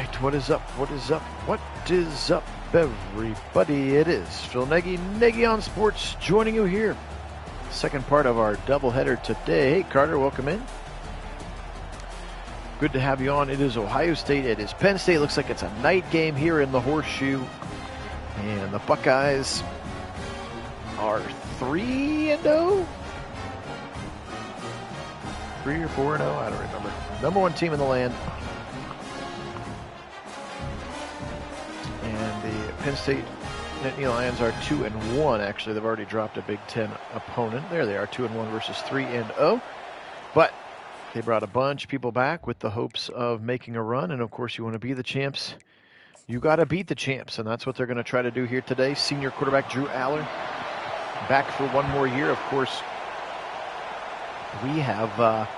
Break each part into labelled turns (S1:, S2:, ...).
S1: right, what is up? What is up? What is up, everybody? It is Phil Nagy, Nagy on Sports, joining you here. Second part of our doubleheader today. Hey, Carter, welcome in. Good to have you on. It is Ohio State. It is Penn State. Looks like it's a night game here in the Horseshoe. And the Buckeyes are 3-0? 3 or 4-0? I don't remember. Number one team in the land. And the Penn State Nittany Lions are 2-1. Actually, they've already dropped a Big Ten opponent. There they are, 2-1 versus 3-0. But they brought a bunch of people back with the hopes of making a run. And of course, you want to be the champs. You got to beat the champs, and that's what they're going to try to do here today. Senior quarterback Drew Aller back for one more year. Of course, we have a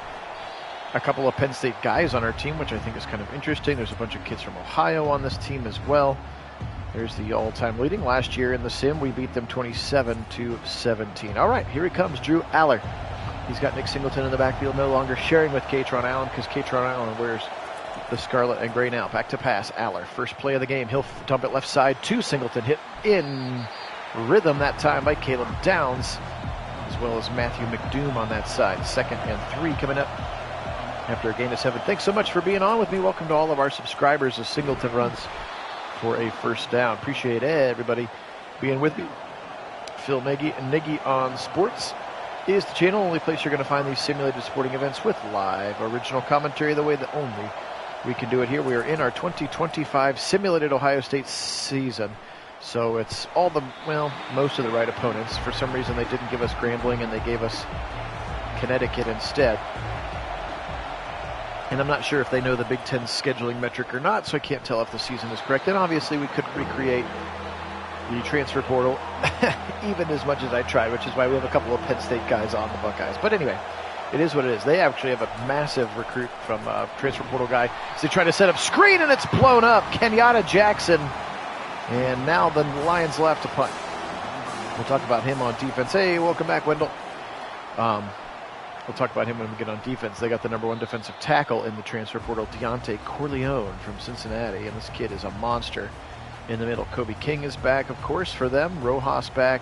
S1: couple of Penn State guys on our team, which I think is kind of interesting. There's a bunch of kids from Ohio on this team as well. There's the all-time leading. Last year in the sim, we beat them 27-17. All right, here he comes, Drew Aller. He's got Nick Singleton in the backfield, no longer sharing with Kaytron Allen because Kaytron Allen wears the scarlet and gray now. Back to pass, Aller. First play of the game. He'll dump it left side to Singleton. Hit in rhythm that time by Caleb Downs, as well as Matthew McDoom on that side. 2nd and 3 coming up after a gain of 7. Thanks so much for being on with me. Welcome to all of our subscribers as Singleton runs for a first down. Appreciate everybody being with me. Phil Nagy and Nagy on Sports is the channel. Only place you're going to find these simulated sporting events with live original commentary the way that only we can do it here. We are in our 2025 simulated Ohio State season. So it's all the, well, most of the right opponents. For some reason they didn't give us Grambling and they gave us Connecticut instead. And I'm not sure if they know the Big Ten scheduling metric or not, so I can't tell if the season is correct. And obviously we could recreate the transfer portal even as much as I tried, which is why we have a couple of Penn State guys on the Buckeyes. But anyway, it is what it is. They actually have a massive recruit from transfer portal guy. So they try to set up screen, and it's blown up. Kenyatta Jackson. And now the Lions will have to punt. We'll talk about him on defense. Hey, welcome back, Wendell. We'll talk about him when we get on defense. They got the number 1 defensive tackle in the transfer portal, Deontay Corleone from Cincinnati. And this kid is a monster in the middle. Kobe King is back, of course, for them. Rojas back.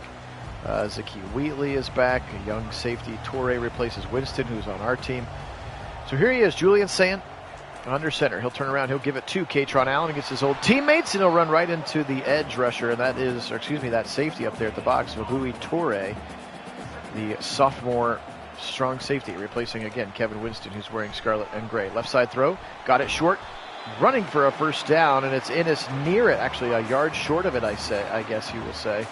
S1: Zaki Wheatley is back. A young safety. Torrey replaces Winston, who's on our team. So here he is, Julian Sand, under center. He'll turn around. He'll give it to Kaytron Allen against his old teammates, and he'll run right into the edge rusher, and that is, or excuse me, that safety up there at the box, Vavui Torrey, the sophomore strong safety, replacing again Kevin Winston, who's wearing scarlet and gray. Left side throw, got it short, running for a first down, and it's in, it's near it, actually a yard short of it, I guess you will say.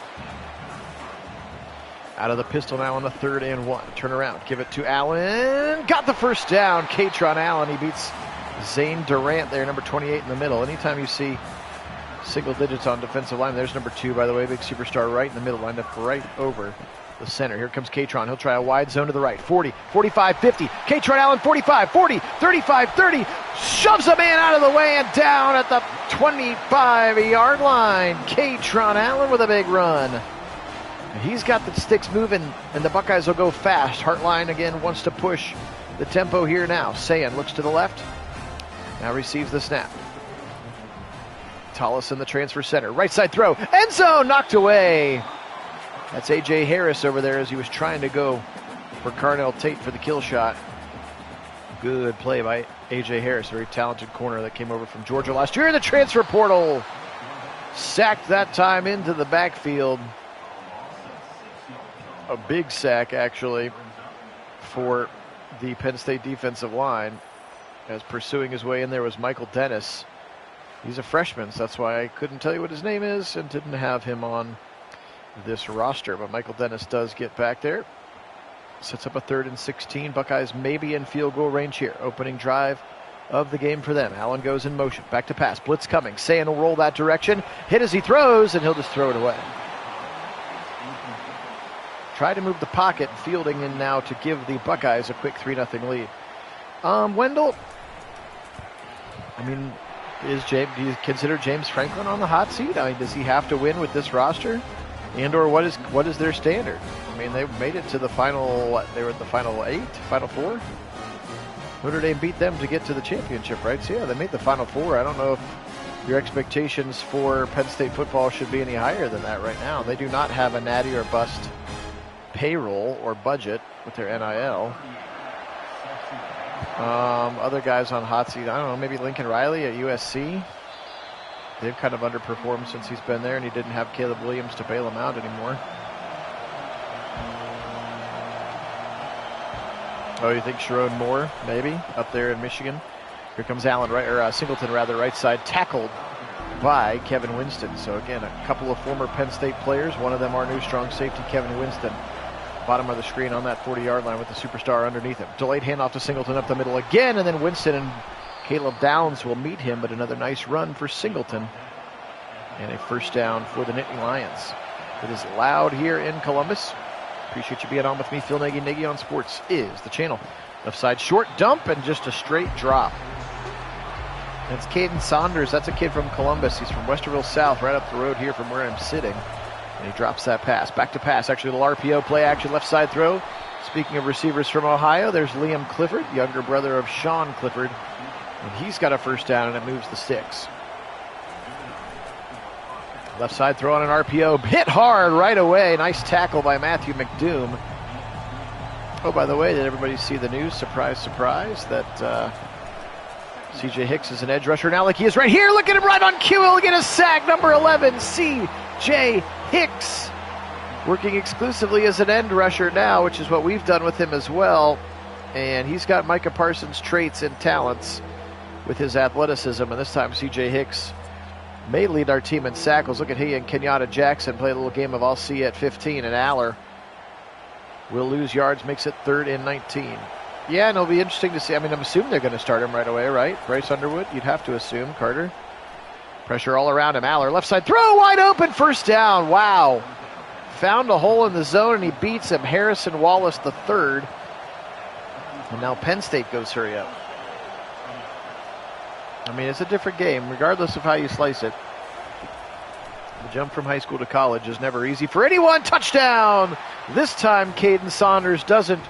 S1: Out of the pistol now on the 3rd and 1. Turn around, give it to Allen. Got the first down. Kaytron Allen. He beats Zane Durant there, number 28 in the middle. Anytime you see single digits on defensive line, there's number 2, by the way, big superstar right in the middle, lined up right over the center. Here comes Kaytron. He'll try a wide zone to the right. 40, 45, 50. Kaytron Allen, 45, 40, 35, 30. Shoves a man out of the way and down at the 25-yard line. Kaytron Allen with a big run. He's got the sticks moving, and the Buckeyes will go fast. Hartline again wants to push the tempo here now. Sand looks to the left. Now receives the snap. Tollison, the transfer center. Right side throw. End zone knocked away. That's A.J. Harris over there as he was trying to go for Carnell Tate for the kill shot. Good play by A.J. Harris, very talented corner that came over from Georgia last year in the transfer portal. Sacked that time into the backfield. A big sack, actually, for the Penn State defensive line, as pursuing his way in there was Michael Dennis. He's a freshman, so that's why I couldn't tell you what his name is and didn't have him on this roster. But Michael Dennis does get back there. Sets up a 3rd and 16. Buckeyes maybe in field goal range here. Opening drive of the game for them. Allen goes in motion. Back to pass. Blitz coming. Sand will roll that direction. Hit as he throws, and he'll just throw it away. Try to move the pocket, fielding in now to give the Buckeyes a quick 3-0 lead. Wendell, I mean, do you consider James Franklin on the hot seat? I mean, does he have to win with this roster? And or what is their standard? I mean, they made it to the final, what? They were at the final 8, final 4? Notre Dame beat them to get to the championship, right? So yeah, they made the final 4. I don't know if your expectations for Penn State football should be any higher than that right now. They do not have a natty or bust payroll or budget with their NIL. Other guys on hot seat, I don't know, maybe Lincoln Riley at USC. They've kind of underperformed since he's been there, and he didn't have Caleb Williams to bail him out anymore. Oh, you think Sharon Moore, maybe, up there in Michigan? Here comes Allen, Singleton, right side, tackled by Kevin Winston. So again, a couple of former Penn State players. One of them our new strong safety, Kevin Winston. Bottom of the screen on that 40-yard line with the superstar underneath him. Delayed handoff to Singleton up the middle again, and then Winston and Caleb Downs will meet him, but another nice run for Singleton. And a first down for the Nittany Lions. It is loud here in Columbus. Appreciate you being on with me. Phil Nagy on Sports is the channel. Left side short dump and just a straight drop. That's Caden Saunders. That's a kid from Columbus. He's from Westerville South, right up the road here from where I'm sitting. And he drops that pass. Back to pass. Actually, a little RPO play action left side throw. Speaking of receivers from Ohio, there's Liam Clifford, younger brother of Sean Clifford. And he's got a first down, and it moves the sticks. Left side throw on an RPO. Hit hard right away. Nice tackle by Matthew McDoom. Oh, by the way, did everybody see the news? Surprise, surprise, that C.J. Hicks is an edge rusher now, like he is right here. Look at him right on cue. He'll get a sack. Number 11, C.J. Hicks, working exclusively as an end rusher now, which is what we've done with him as well. And he's got Micah Parsons' traits and talents with his athleticism. And this time, C.J. Hicks may lead our team in tackles. Look at he and Kenyatta Jackson play a little game of I'll see you at 15, and Aller will lose yards, makes it 3rd and 19. Yeah, and it'll be interesting to see. I mean, I'm assuming they're going to start him right away, right? Bryce Underwood, you'd have to assume. Carter. Pressure all around him. Aller, left side throw, wide open, first down. Wow. Found a hole in the zone, and he beats him. Harrison Wallace the third. And now Penn State goes hurry up. I mean, it's a different game, regardless of how you slice it. The jump from high school to college is never easy for anyone. Touchdown! This time, Caden Saunders doesn't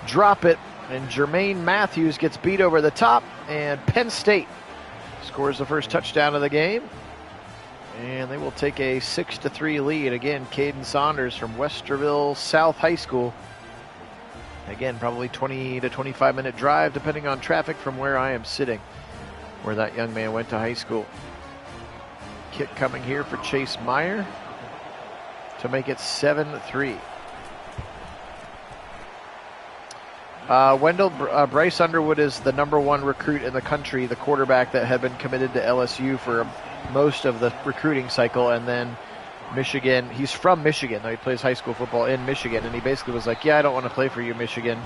S1: drop it, and Jermaine Matthews gets beat over the top, and Penn State scores the first touchdown of the game. And they will take a 6-3 lead. Again, Caden Saunders from Westerville South High School. Again, probably 20 to 25 minute drive, depending on traffic from where I am sitting, where that young man went to high school. Kick coming here for Chase Meyer to make it 7-3. Bryce Underwood is the #1 recruit in the country, the quarterback that had been committed to LSU for most of the recruiting cycle, and then Michigan. He's from Michigan, though he plays high school football in Michigan, and he basically was like, yeah, I don't want to play for you, Michigan.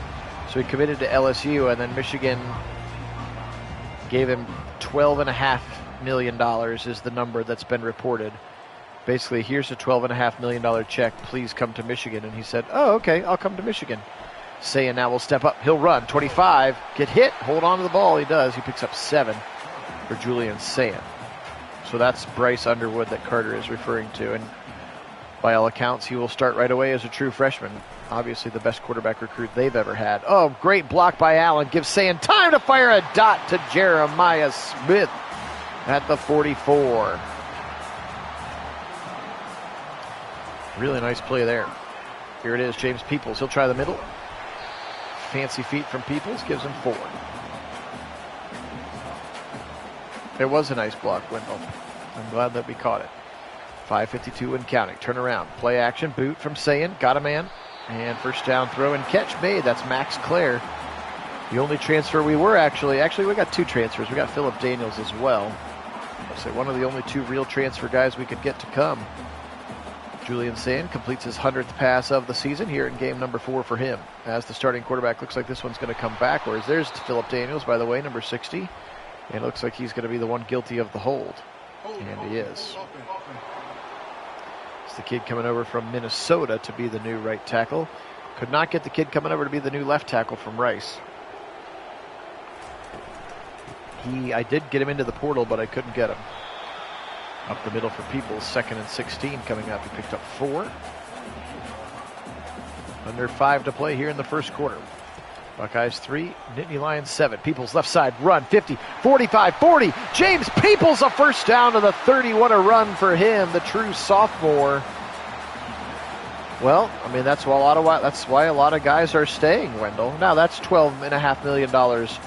S1: So he committed to LSU, and then Michigan gave him $12.5 million is the number that's been reported. Basically, here's a $12.5 million check. Please come to Michigan. And he said, oh, okay, I'll come to Michigan. Sayin now will step up. He'll run. 25. Get hit. Hold on to the ball. He does. He picks up 7 for Julian Sayin. So that's Bryce Underwood that Carter is referring to. And by all accounts, he will start right away as a true freshman. Obviously the best quarterback recruit they've ever had. Oh, great block by Allen. Gives Sayin time to fire a dot to Jeremiah Smith at the 44. Really nice play there. Here it is, James Peoples. He'll try the middle. Fancy feet from Peoples, gives him 4. It was a nice block, Wendell. I'm glad that we caught it. 5:52 and counting. Turn around. Play action. Boot from Sayin. Got a man. And first down throw and catch made. That's Max Clare. The only transfer we were actually we got 2 transfers. We got Philip Daniels as well. I'll say one of the only 2 real transfer guys we could get to come. Julian Sayin completes his 100th pass of the season here in game number 4 for him. As the starting quarterback, looks like this one's going to come backwards. There's Philip Daniels, by the way, number 60. And it looks like he's going to be the one guilty of the hold. And he is. It's the kid coming over from Minnesota to be the new right tackle. Could not get the kid coming over to be the new left tackle from Rice. I did get him into the portal, but I couldn't get him. Up the middle for Peoples, 2nd and 16 coming up. He picked up 4. Under 5 to play here in the first quarter. Buckeyes 3, Nittany Lions 7. Peoples left side, run, 50, 45, 40. James Peoples a first down to the 30. What a run for him, the true sophomore. Well, I mean, that's why a lot of guys are staying, Wendell. Now, that's $12.5 million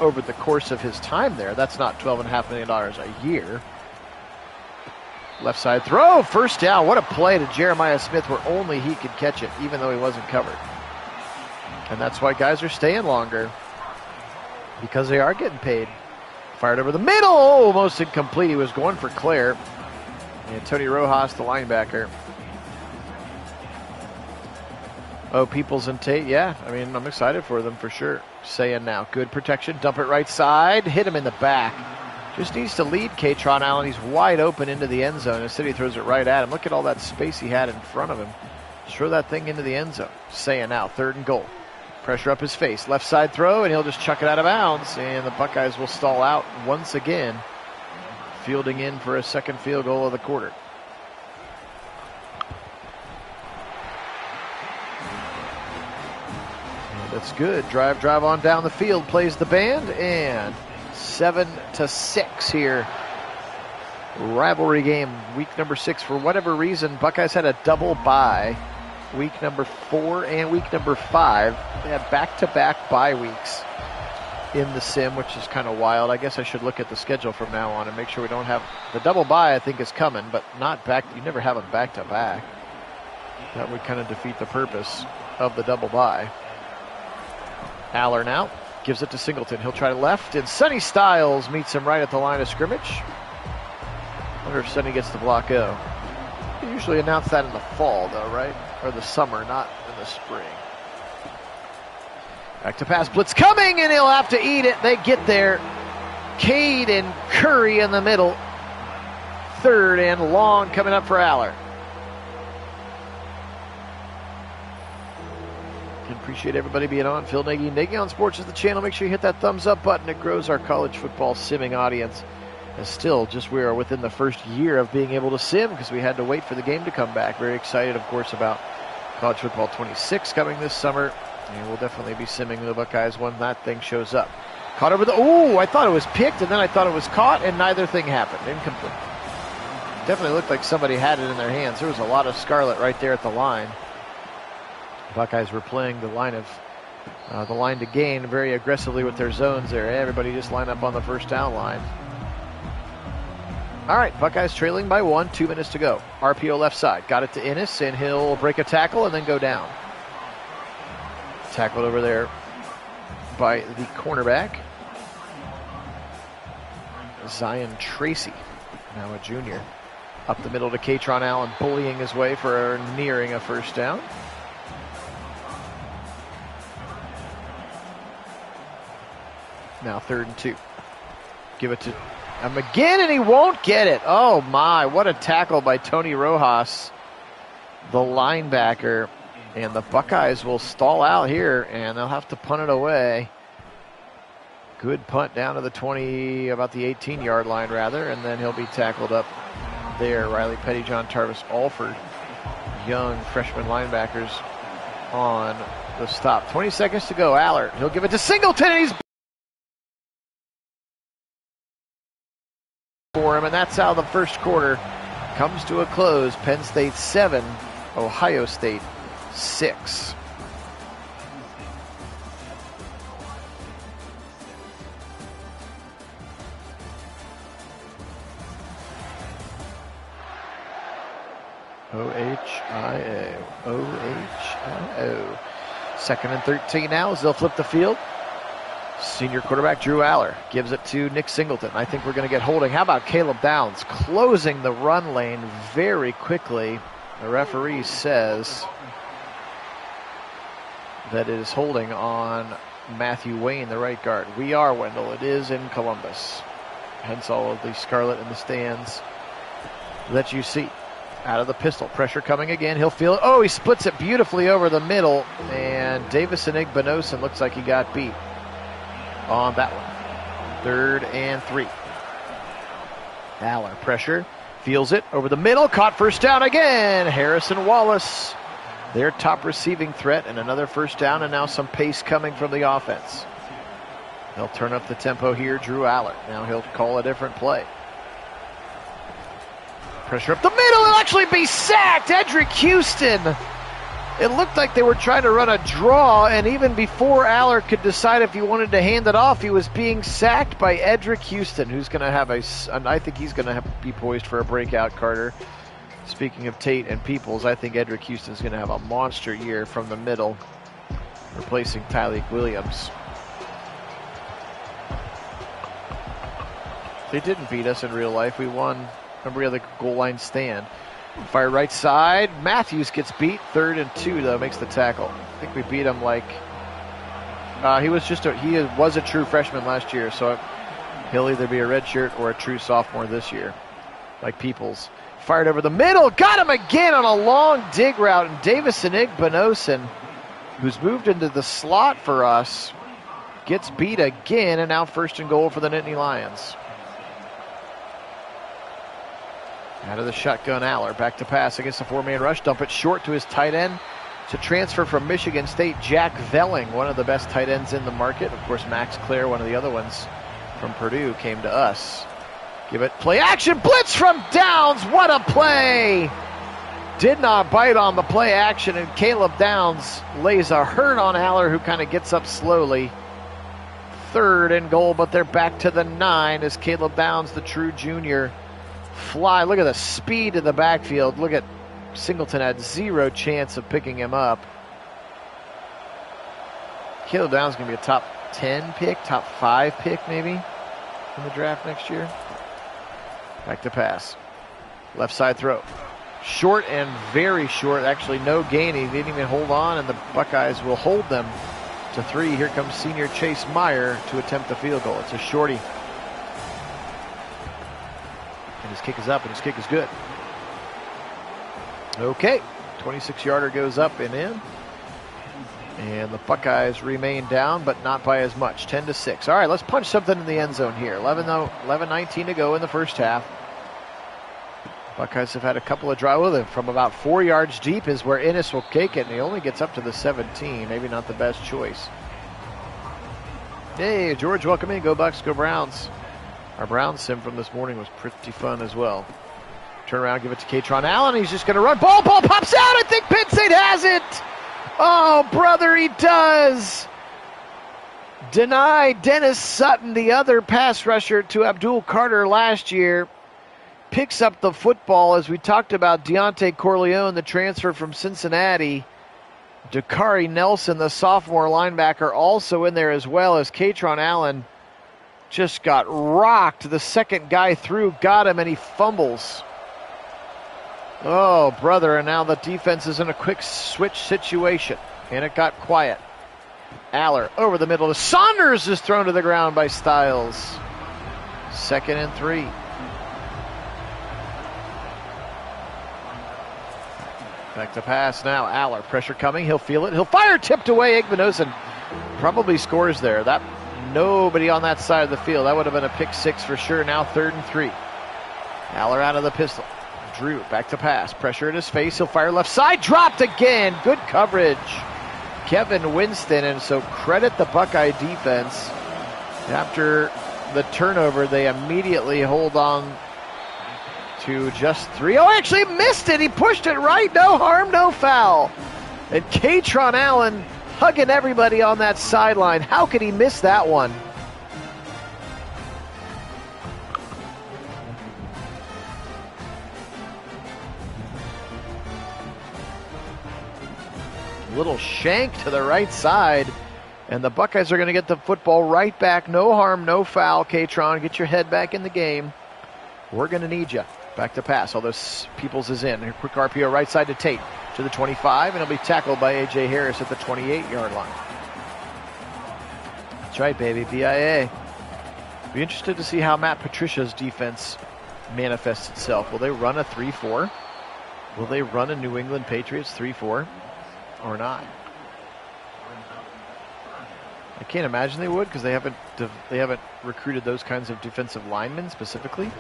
S1: over the course of his time there. That's not $12.5 million a year. Left side throw, first down. What a play to Jeremiah Smith where only he could catch it, even though he wasn't covered. And that's why guys are staying longer, because they are getting paid. Fired over the middle, almost incomplete. He was going for Claire. And Tony Rojas, the linebacker. Oh, Peoples and Tate, yeah. I mean, I'm excited for them for sure. Saying now, good protection, dump it right side, hit him in the back. Just needs to lead Kaytron Allen. He's wide open into the end zone. Instead, he throws it right at him. Look at all that space he had in front of him. Just throw that thing into the end zone. Saying now, 3rd and goal. Pressure up his face. Left side throw, and he'll just chuck it out of bounds. And the Buckeyes will stall out once again, fielding in for a second field goal of the quarter. And that's good. Drive on down the field. Plays the band, and 7-6 here. Rivalry game, week number 6. For whatever reason, Buckeyes had a double bye. Week number 4 and week number 5. They had back-to-back bye weeks in the sim, which is kind of wild. I guess I should look at the schedule from now on and make sure we don't have the double bye. I think is coming, but not back. You never have them back-to-back. That would kind of defeat the purpose of the double bye. Aller now gives it to Singleton. He'll try left, and Sonny Styles meets him right at the line of scrimmage. Wonder if Sonny gets the block O. They usually announce that in the fall, though, right? Or the summer, not in the spring. Back to pass, blitz coming, and he'll have to eat it. They get there. Cade and Curry in the middle. 3rd and long coming up for Aller. Appreciate everybody being on. Phil Nagy, Nagy on Sports is the channel. Make sure you hit that thumbs up button. It grows our college football simming audience. And still, we are within the first year of being able to sim because we had to wait for the game to come back. Very excited, of course, about College Football 26 coming this summer. And we'll definitely be simming the Buckeyes when that thing shows up. Caught over the... Oh, I thought it was picked, and then I thought it was caught, and neither thing happened. Incomplete. Definitely looked like somebody had it in their hands. There was a lot of scarlet right there at the line. Buckeyes were playing the line to gain very aggressively with their zones there. Everybody just line up on the first down line. All right, Buckeyes trailing by 1, 2 minutes to go. RPO left side, got it to Ennis, and he'll break a tackle and then go down. Tackled over there by the cornerback, Zion Tracy, now a junior. Up the middle to Kaytron Allen, bullying his way for nearing a first down. Now 3rd and 2. Give it to McGinn, and he won't get it. Oh, my. What a tackle by Tony Rojas, the linebacker. And the Buckeyes will stall out here, and they'll have to punt it away. Good punt down to the 20, about the 18-yard line, rather, and then he'll be tackled up there. Riley Pettyjohn, Tarvis Alford, young freshman linebackers on the stop. 20 seconds to go. Aller, he'll give it to Singleton, and he's for him, and that's how the first quarter comes to a close. Penn State 7, Ohio State 6. O-H-I-O. 2nd and 13 now as they'll flip the field. Senior quarterback Drew Aller gives it to Nick Singleton. I think we're going to get holding. How about Caleb Downs closing the run lane very quickly? The referee says that it is holding on Matthew Wayne, the right guard. We are, Wendell. It is in Columbus. Hence all of the scarlet in the stands that you see. Out of the pistol. Pressure coming again. He'll feel it. Oh, he splits it beautifully over the middle. And Davison Igbinosun looks like he got beat on that one. 3rd and 3. Aller pressure. Feels it over the middle. Caught first down again. Harrison Wallace their top receiving threat, and another first down, and now some pace coming from the offense. He'll turn up the tempo here, Drew Allard. Now he'll call a different play. Pressure up the middle, he'll actually be sacked. Edric Houston. It looked like they were trying to run a draw, and even before Allard could decide if he wanted to hand it off, he was being sacked by Edric Houston, who's going to have I think he's going to be poised for a breakout, Carter. Speaking of Tate and Peoples, I think Edric Houston's going to have a monster year from the middle, replacing Tyleik Williams. They didn't beat us in real life. We won. Remember, we had the goal line stand. Fire right side. Matthews gets beat. 3rd and 2, though, makes the tackle. I think we beat him like... he was a true freshman last year, so he'll either be a redshirt or a true sophomore this year, like Peoples. Fired over the middle. Got him again on a long dig route. And Davison Igbenosin, who's moved into the slot for us, gets beat again, and now 1st and goal for the Nittany Lions. Out of the shotgun, Allard back to pass against the 4-man rush. Dump it short to his tight end. It's a transfer from Michigan State, Jack Velling, one of the best tight ends in the market. Of course, Max Clare, one of the other ones from Purdue, came to us. Give it play action, blitz from Downs. What a play! Did not bite on the play action, and Caleb Downs lays a hurt on Allard, who kind of gets up slowly. 3rd and goal, but they're back to the 9 as Caleb Downs, the true junior, fly. Look at the speed in the backfield. Look at Singleton had 0 chance of picking him up. Caleb Downs is going to be a top 10 pick, top 5 pick maybe in the draft next year. Back to pass. Left side throw. Short and very short. Actually, no gain. He didn't even hold on, and the Buckeyes will hold them to 3. Here comes senior Chase Meyer to attempt the field goal. It's a shorty. And his kick is up, and his kick is good. Okay, 26-yarder goes up and in. And the Buckeyes remain down, but not by as much, 10-6. All right, let's punch something in the end zone here. 11-19 to go in the first half. Buckeyes have had a couple of drives with him. From about 4 yards deep is where Ennis will kick it, and he only gets up to the 17. Maybe not the best choice. Hey, George, welcome in. Go Bucks, go Browns. Our Browns sim from this morning was pretty fun as well. Turn around, give it to Katron Allen. He's just going to run. Ball pops out. I think Penn State has it. Oh, brother, he does. Deny Dennis Sutton, the other pass rusher to Abdul Carter last year, picks up the football. As we talked about, Deontay Corleone, the transfer from Cincinnati. Dakari Nelson, the sophomore linebacker, also in there as well, as Katron Allen just got rocked. The second guy through got him, and he fumbles. Oh, brother, and now the defense is in a quick switch situation, and it got quiet. Allard over the middle to Saunders, is thrown to the ground by Styles. 2nd and 3. Back to pass now. Allard, pressure coming. He'll feel it. He'll fire, tipped away. Igbenosin probably scores there. Nobody on that side of the field. That would have been a pick 6 for sure. Now 3rd and 3. Allard out of the pistol. Drew back to pass. Pressure in his face. He'll fire left side. Dropped again. Good coverage. Kevin Winston. And so credit the Buckeye defense. After the turnover, they immediately hold on to just 3. Oh, actually missed it. He pushed it right. No harm, no foul. And Katron Allen hugging everybody on that sideline. How could he miss that one? Little shank to the right side, and the Buckeyes are going to get the football right back. No harm, no foul. Katron, get your head back in the game. We're going to need you. Back to pass, although Peoples is in. Quick RPO right side to Tate, to the 25, and he'll be tackled by A.J. Harris at the 28-yard line. That's right, baby, BIA. Be interested to see how Matt Patricia's defense manifests itself. Will they run a 3-4? Will they run a New England Patriots 3-4 or not? I can't imagine they would, because they haven't recruited those kinds of defensive linemen specifically.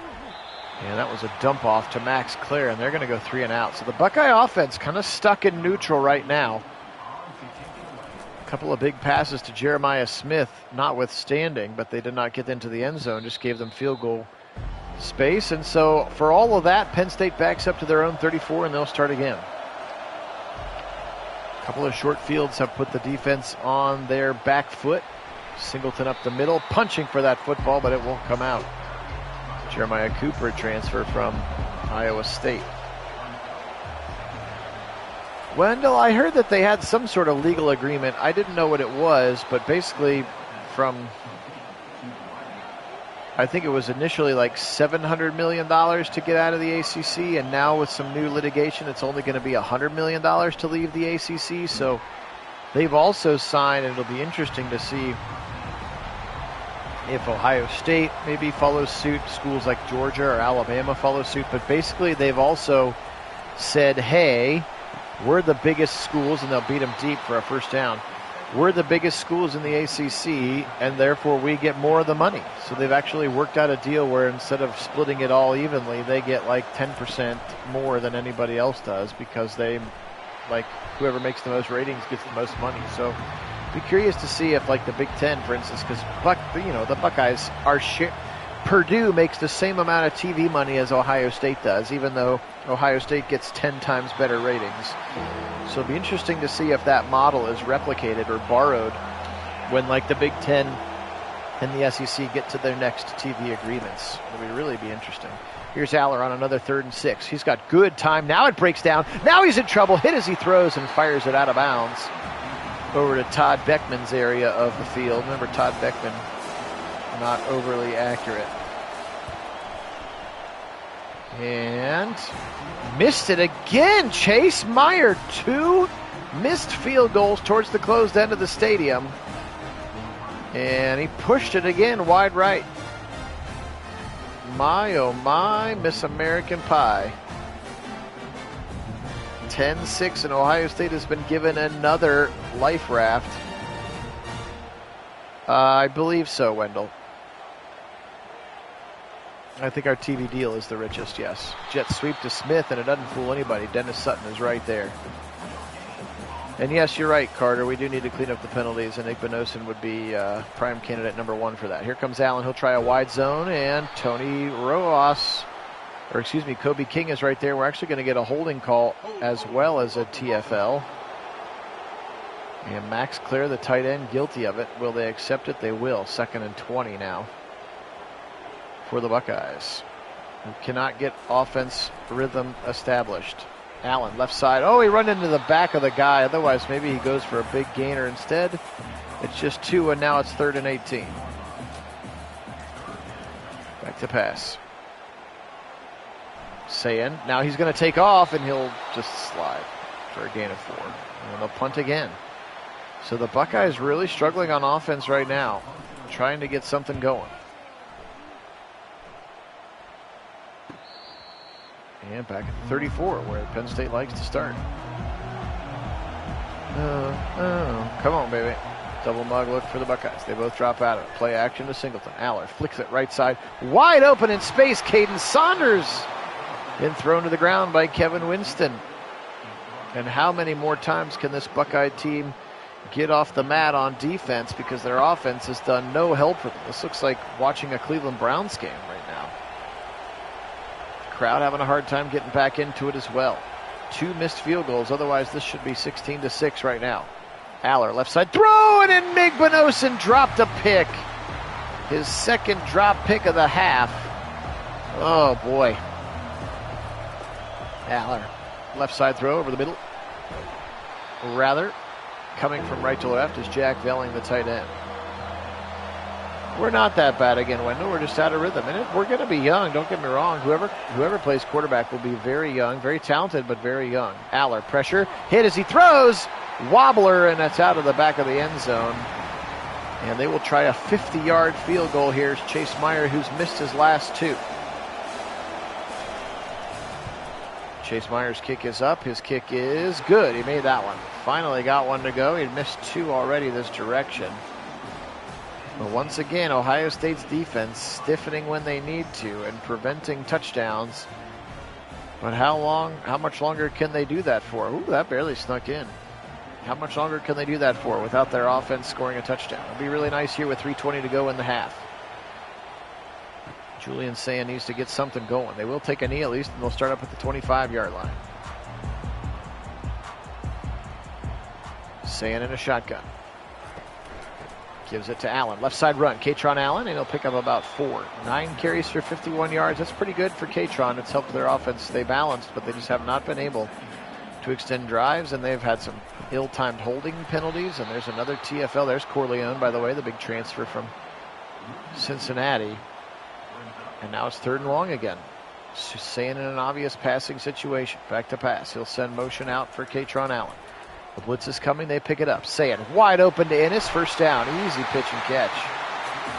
S1: And that was a dump off to Max Clare, and they're going to go 3 and out. So the Buckeye offense kind of stuck in neutral right now. A couple of big passes to Jeremiah Smith notwithstanding, but they did not get into the end zone, just gave them field goal space. And so for all of that, Penn State backs up to their own 34, and they'll start again. A couple of short fields have put the defense on their back foot. Singleton up the middle, punching for that football, but it won't come out. Jeremiah Cooper transfer from Iowa State. Wendell, I heard that they had some sort of legal agreement. I didn't know what it was, but basically from, I think it was initially like $700 million to get out of the ACC, and now with some new litigation, it's only going to be $100 million to leave the ACC. So they've also signed, and it'll be interesting to see if Ohio State maybe follows suit, schools like Georgia or Alabama follow suit. But basically they've also said, hey, we're the biggest schools, and they'll beat them deep for a first down. We're the biggest schools in the ACC, and therefore we get more of the money. So they've actually worked out a deal where instead of splitting it all evenly, they get like 10% more than anybody else does, because they, like, whoever makes the most ratings gets the most money. So be curious to see if, like, the Big Ten, for instance, because the Buckeyes are Purdue makes the same amount of TV money as Ohio State does, even though Ohio State gets 10 times better ratings. So it'll be interesting to see if that model is replicated or borrowed when, like, the Big Ten and the SEC get to their next TV agreements. It'll really be interesting. Here's Aller on another 3rd and 6. He's got good time. Now it breaks down. Now he's in trouble. Hit as he throws and fires it out of bounds over to Todd Beckman's area of the field. Remember, Todd Beckman, not overly accurate. And missed it again. Chase Meyer, 2 missed field goals towards the closed end of the stadium. And he pushed it again wide right. My, oh my, Miss American Pie. 10-6, and Ohio State has been given another life raft. I believe so, Wendell. I think our TV deal is the richest, yes. Jet sweep to Smith, and it doesn't fool anybody. Dennis Sutton is right there. And yes, you're right, Carter. We do need to clean up the penalties, and Igbinosun would be prime candidate number 1 for that. Here comes Allen. He'll try a wide zone, and Kobe King is right there. We're actually going to get a holding call as well as a TFL. And Max Clare, the tight end, guilty of it. Will they accept it? They will. 2nd and 20 now for the Buckeyes, who cannot get offense rhythm established. Allen, left side. Oh, he run into the back of the guy. Otherwise, maybe he goes for a big gainer instead. It's just 2, and now it's 3rd and 18. Back to pass. Sayin. Now he's going to take off, and he'll just slide for a gain of 4. And they'll punt again. So the Buckeyes really struggling on offense right now, trying to get something going. And back at 34, where Penn State likes to start. Come on, baby. Double mug look for the Buckeyes. They both drop out of it. Play action to Singleton. Aller flicks it right side. Wide open in space. Caden Saunders. Then thrown to the ground by Kevin Winston. And how many more times can this Buckeye team get off the mat on defense, because their offense has done no help for them? This looks like watching a Cleveland Browns game right now. Crowd having a hard time getting back into it as well. 2 missed field goals. Otherwise, this should be 16-6 right now. Aller, left side throw, and then Igbinosun dropped a pick. His 2nd drop pick of the half. Oh, boy. Aller, left side throw over the middle. Rather, coming from right to left is Jack Velling, the tight end. We're not that bad again, Wendell. We're just out of rhythm. And we're going to be young, don't get me wrong. Whoever plays quarterback will be very young, very talented, but very young. Aller, pressure, hit as he throws. Wobbler, and that's out of the back of the end zone. And they will try a 50-yard field goal here. Chase Meyer, who's missed his last 2. Chase Meyer's kick is up. His kick is good. He made that one. Finally got one to go. He'd missed 2 already this direction. But once again, Ohio State's defense stiffening when they need to and preventing touchdowns. But how much longer can they do that for? Ooh, that barely snuck in. How much longer can they do that for without their offense scoring a touchdown? It'll be really nice here with 3:20 to go in the half. Julian Sayin needs to get something going. They will take a knee at least, and they'll start up at the 25-yard line. Sayin in a shotgun. Gives it to Allen. Left side run. Katron Allen, and he'll pick up about 4. 9 carries for 51 yards. That's pretty good for Katron. It's helped their offense stay balanced, but they just have not been able to extend drives, and they've had some ill-timed holding penalties. And there's another TFL. There's Corleone, by the way, the big transfer from Cincinnati. And now it's 3rd and long again. Sayin in an obvious passing situation. Back to pass. He'll send motion out for Katron Allen. The blitz is coming. They pick it up. Sayin wide open to Ennis. First down. Easy pitch and catch.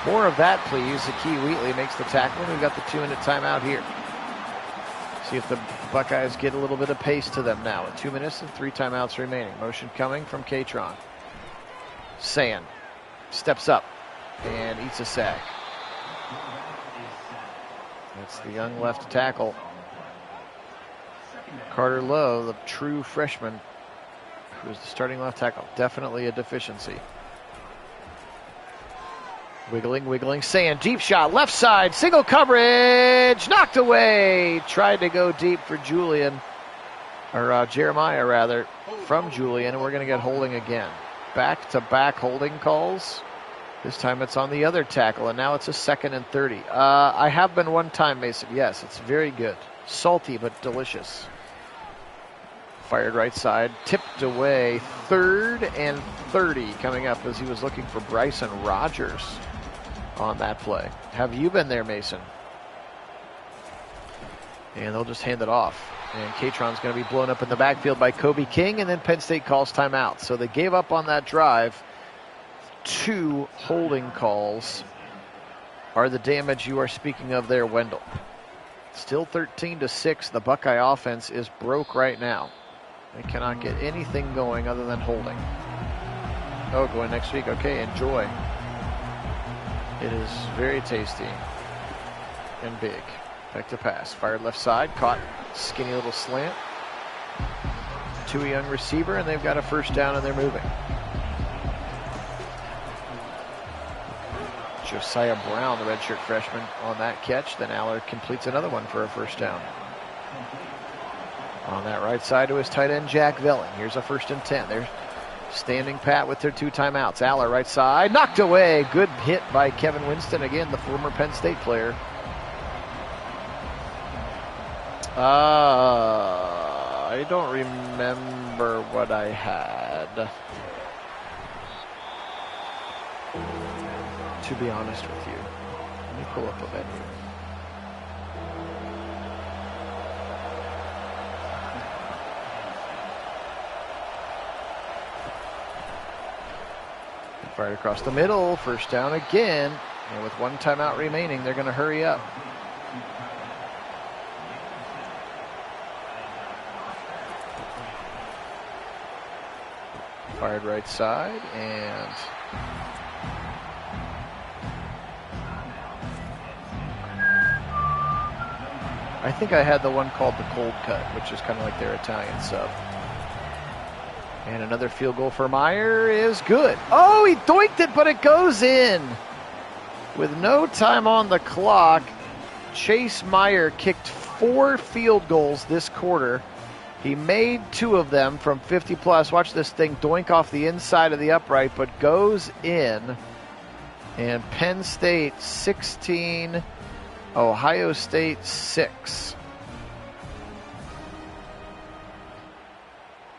S1: More of that, please. Zakee Wheatley makes the tackle. We've got the 2-minute timeout here. See if the Buckeyes get a little bit of pace to them now. With 2 minutes and 3 timeouts remaining. Motion coming from Katron. Sayin steps up and eats a sack. That's the young left tackle. Carter Lowe, the true freshman, who is the starting left tackle. Definitely a deficiency. Wiggling. Sayin deep shot, left side, single coverage, knocked away. Tried to go deep for Jeremiah rather, from Julian, and we're going to get holding again. Back-to-back holding calls. This time it's on the other tackle, and now it's a 2nd and 30. I have been one time, Mason. Yes, it's very good. Salty, but delicious. Fired right side, tipped away. 3rd and 30 coming up as he was looking for Bryson Rogers on that play. Have you been there, Mason? And they'll just hand it off. And Katron's going to be blown up in the backfield by Kobe King, and then Penn State calls timeout. So they gave up on that drive. 2 holding calls are the damage you are speaking of there, Wendell. Still 13-6. The Buckeye offense is broke right now. They cannot get anything going other than holding. Oh, going next week. Okay, enjoy. It is very tasty and big. Back to pass. Fired left side. Caught. Skinny little slant. To a young receiver, and they've got a first down, and they're moving. Josiah Brown, the redshirt freshman, on that catch. Then Allard completes another one for a first down. On that right side to his tight end, Jack Velling. Here's a 1st and 10. They're standing pat with their 2 timeouts. Allard right side, knocked away. Good hit by Kevin Winston, again, the former Penn State player. I don't remember what I had, to be honest with you. Let me pull up a venue. Fired across the middle, first down again, and with 1 timeout remaining, they're going to hurry up. Fired right side, and I think I had the one called the cold cut, which is kind of like their Italian sub. And another field goal for Meyer is good. Oh, he doinked it, but it goes in. With no time on the clock, Chase Meyer kicked 4 field goals this quarter. He made 2 of them from 50 plus. Watch this thing doink off the inside of the upright, but goes in. And Penn State 16, Ohio State 6.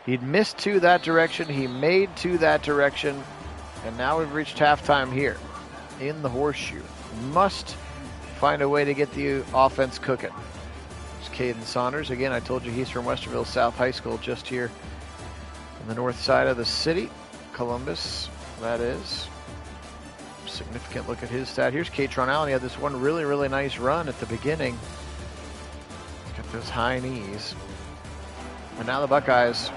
S1: He'd missed 2 that direction. He made 2 that direction. And now we've reached halftime here in the horseshoe. Must find a way to get the offense cooking. It's Caden Saunders. Again, I told you he's from Westerville South High School, just here on the north side of the city. Columbus, that is. Significant look at his stat. Here's Katron Allen. He had this one really, really nice run at the beginning. He's got those high knees. And now the Buckeyes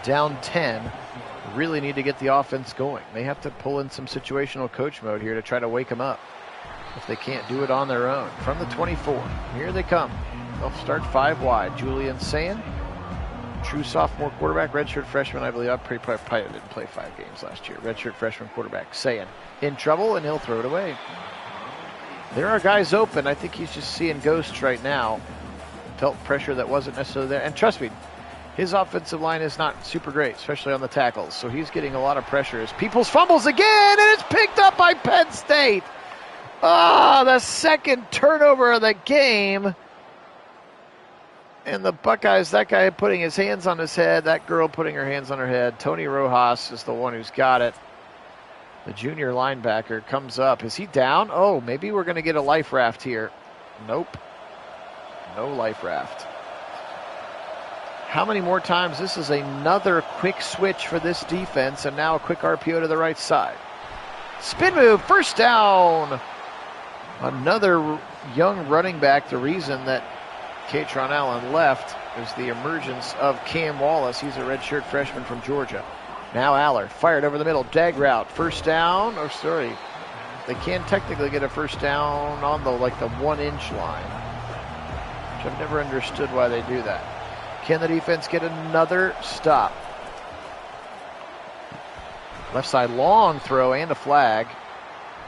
S1: down 10 really need to get the offense going. They have to pull in some situational coach mode here to try to wake them up if they can't do it on their own. From the 24, here they come. They'll start 5 wide. Julian Sayin, true sophomore quarterback, redshirt freshman, I believe. I probably didn't play 5 games last year. Redshirt freshman quarterback, Sayin, in trouble, and he'll throw it away. There are guys open. I think he's just seeing ghosts right now. Felt pressure that wasn't necessarily there. And trust me, his offensive line is not super great, especially on the tackles. So he's getting a lot of pressure as Peoples fumbles again, and it's picked up by Penn State. The second turnover of the game. And the Buckeyes, that guy putting his hands on his head, that girl putting her hands on her head. Tony Rojas is the one who's got it. The junior linebacker comes up. Is he down? Oh, maybe we're going to get a life raft here. Nope. No life raft. How many more times? This is another quick switch for this defense, and now a quick RPO to the right side. Spin move, first down. Another young running back. The reason that Katron Allen left is the emergence of Cam Wallace. He's a redshirt freshman from Georgia. Now Aller fired over the middle, jag route, first down. Oh, sorry, they can technically get a first down on the 1-inch line, which I've never understood why they do that. Can the defense get another stop? Left side long throw and a flag,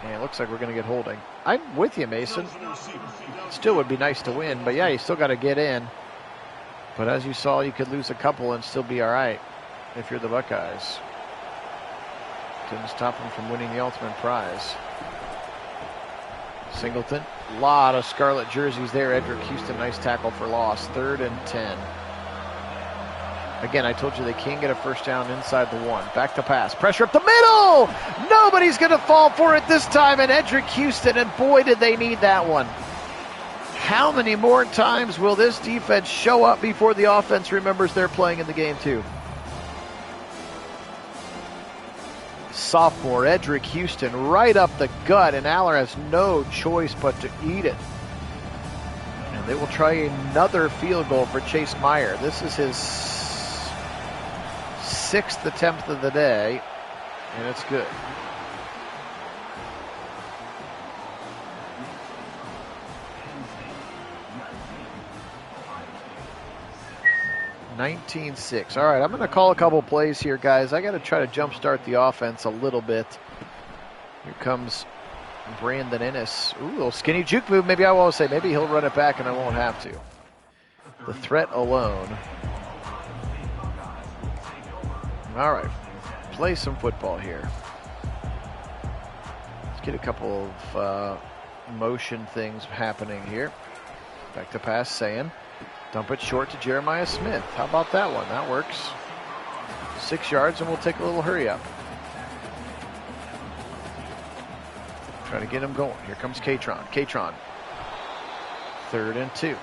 S1: and it looks like we're going to get holding. I'm with you, Mason. Still would be nice to win, but yeah, you still got to get in. But as you saw, you could lose a couple and still be all right if you're the Buckeyes. Couldn't stop them from winning the ultimate prize. Singleton, a lot of scarlet jerseys there. Edric Houston, nice tackle for loss. 3rd and 10. Again, I told you they can't get a first down inside the 1. Back to pass. Pressure up the middle! Nobody's going to fall for it this time, and Edric Houston, and boy, did they need that one. How many more times will this defense show up before the offense remembers they're playing in the game, too? Sophomore Edric Houston right up the gut, and Aller has no choice but to eat it. And they will try another field goal for Chase Meyer. This is his 6th attempt of the day, and it's good. (19-6). All right, I'm going to call a couple plays here, guys. I got to try to jumpstart the offense a little bit. Here comes Brandon Ennis. Ooh, a little skinny juke move. Maybe I won't say. Maybe he'll run it back and I won't have to. The threat alone. All right, play some football here. Let's get a couple of motion things happening here. Back to pass, Sayin. Dump it short to Jeremiah Smith. How about that one? That works. 6 yards, and we'll take a little hurry up. Try to get him going. Here comes Katron. Katron. 3rd and 2.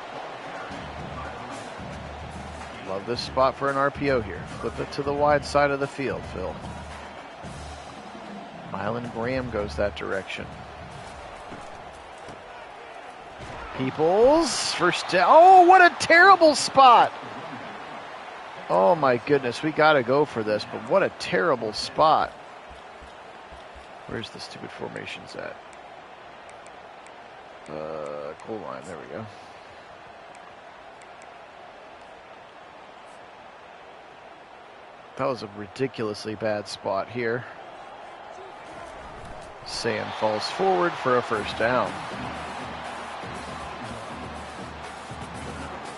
S1: Love this spot for an RPO here. Flip it to the wide side of the field, Phil. Mylan Graham goes that direction. Peoples, first down. Oh, what a terrible spot. Oh, my goodness. We got to go for this, but what a terrible spot. Where's the stupid formations at? Goal line. There we go. That was a ridiculously bad spot here. Sayin falls forward for a first down.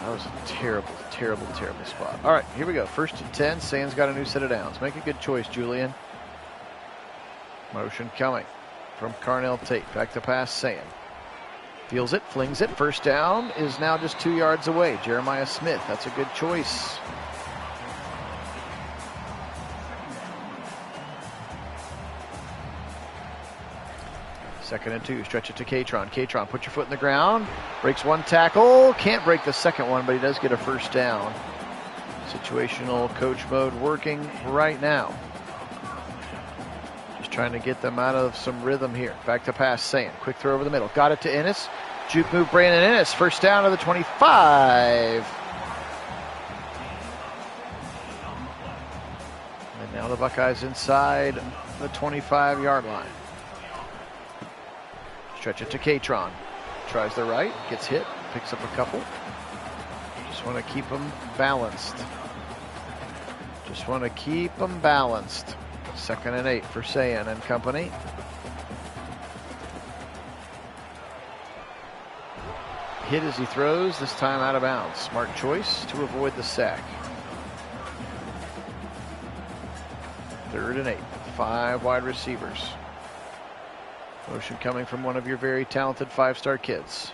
S1: That was a terrible, terrible, terrible spot. All right, here we go. 1st and 10. Sayin's got a new set of downs. Make a good choice, Julian. Motion coming from Carnell Tate. Back to pass, Sayin. Feels it, flings it. First down is now just 2 yards away. Jeremiah Smith, that's a good choice. Second and 2, stretch it to Katron. Katron, put your foot in the ground. Breaks one tackle. Can't break the second one, but he does get a first down. Situational coach mode working right now. Just trying to get them out of some rhythm here. Back to pass, Sayin. Quick throw over the middle. Got it to Ennis. Juke move, Brandon Ennis. First down to the 25. And now the Buckeyes inside the 25-yard line. Stretch it to Katron. Tries the right, gets hit, picks up a couple. Just want to keep them balanced. Just want to keep them balanced. 2nd and 8 for Sayan and company. Hit as he throws, this time out of bounds. Smart choice to avoid the sack. 3rd and 8, 5 wide receivers. Motion coming from one of your very talented 5-star kids.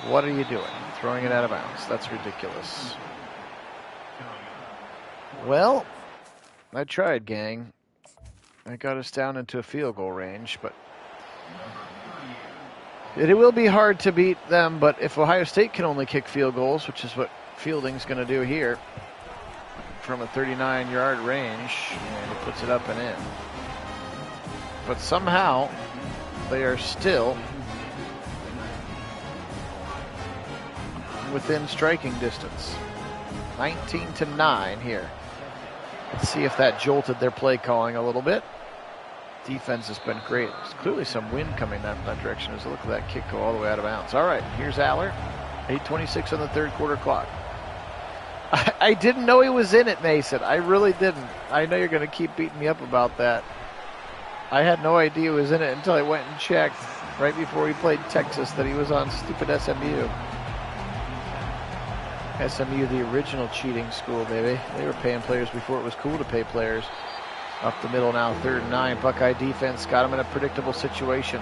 S1: What are you doing? Throwing it out of bounds. That's ridiculous. Well, I tried, gang. I got us down into a field goal range, but it will be hard to beat them. But if Ohio State can only kick field goals, which is what Fielding's going to do here, from a 39-yard range, and he puts it up and in. But somehow, they are still within striking distance. 19-9 here. Let's see if that jolted their play calling a little bit. Defense has been great. There's clearly some wind coming that direction as I look at that kick go all the way out of bounds. All right, here's Aller. 8:26 on the 3rd quarter clock. I didn't know he was in it, Mason. I really didn't. I know you're going to keep beating me up about that. I had no idea he was in it until I went and checked right before he played Texas that he was on stupid SMU. SMU, the original cheating school, baby. They were paying players before it was cool to pay players. Up the middle now, 3rd and 9. Buckeye defense got him in a predictable situation.